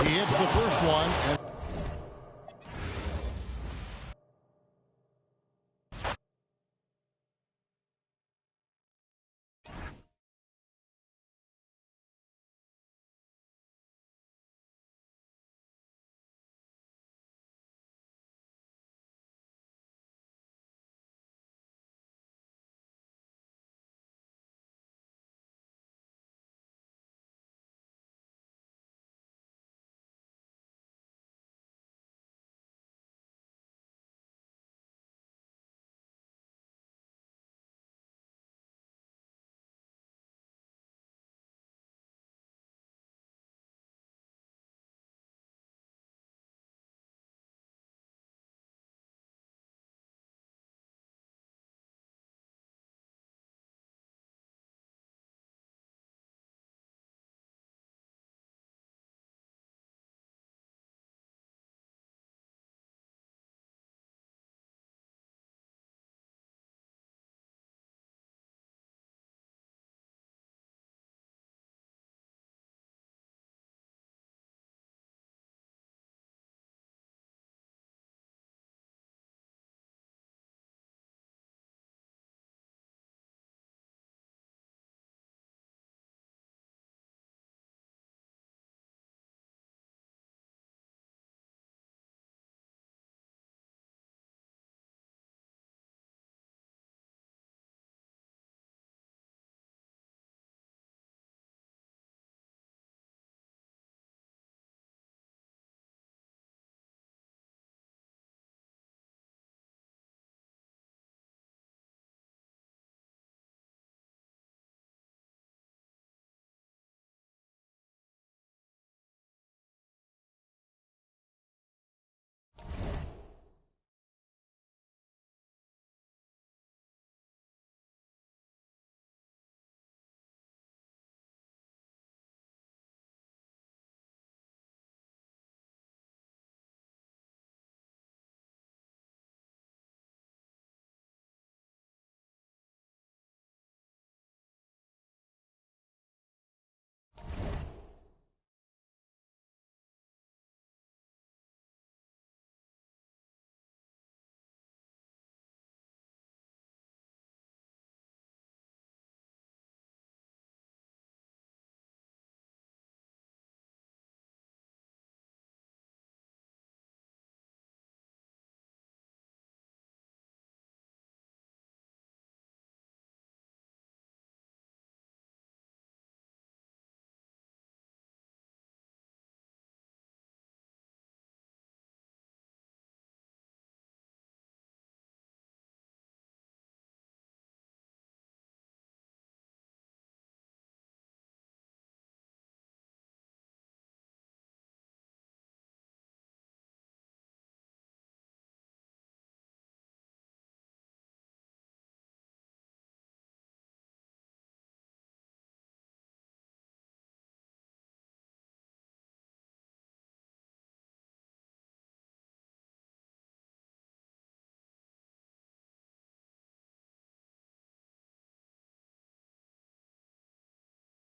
He hits the first one.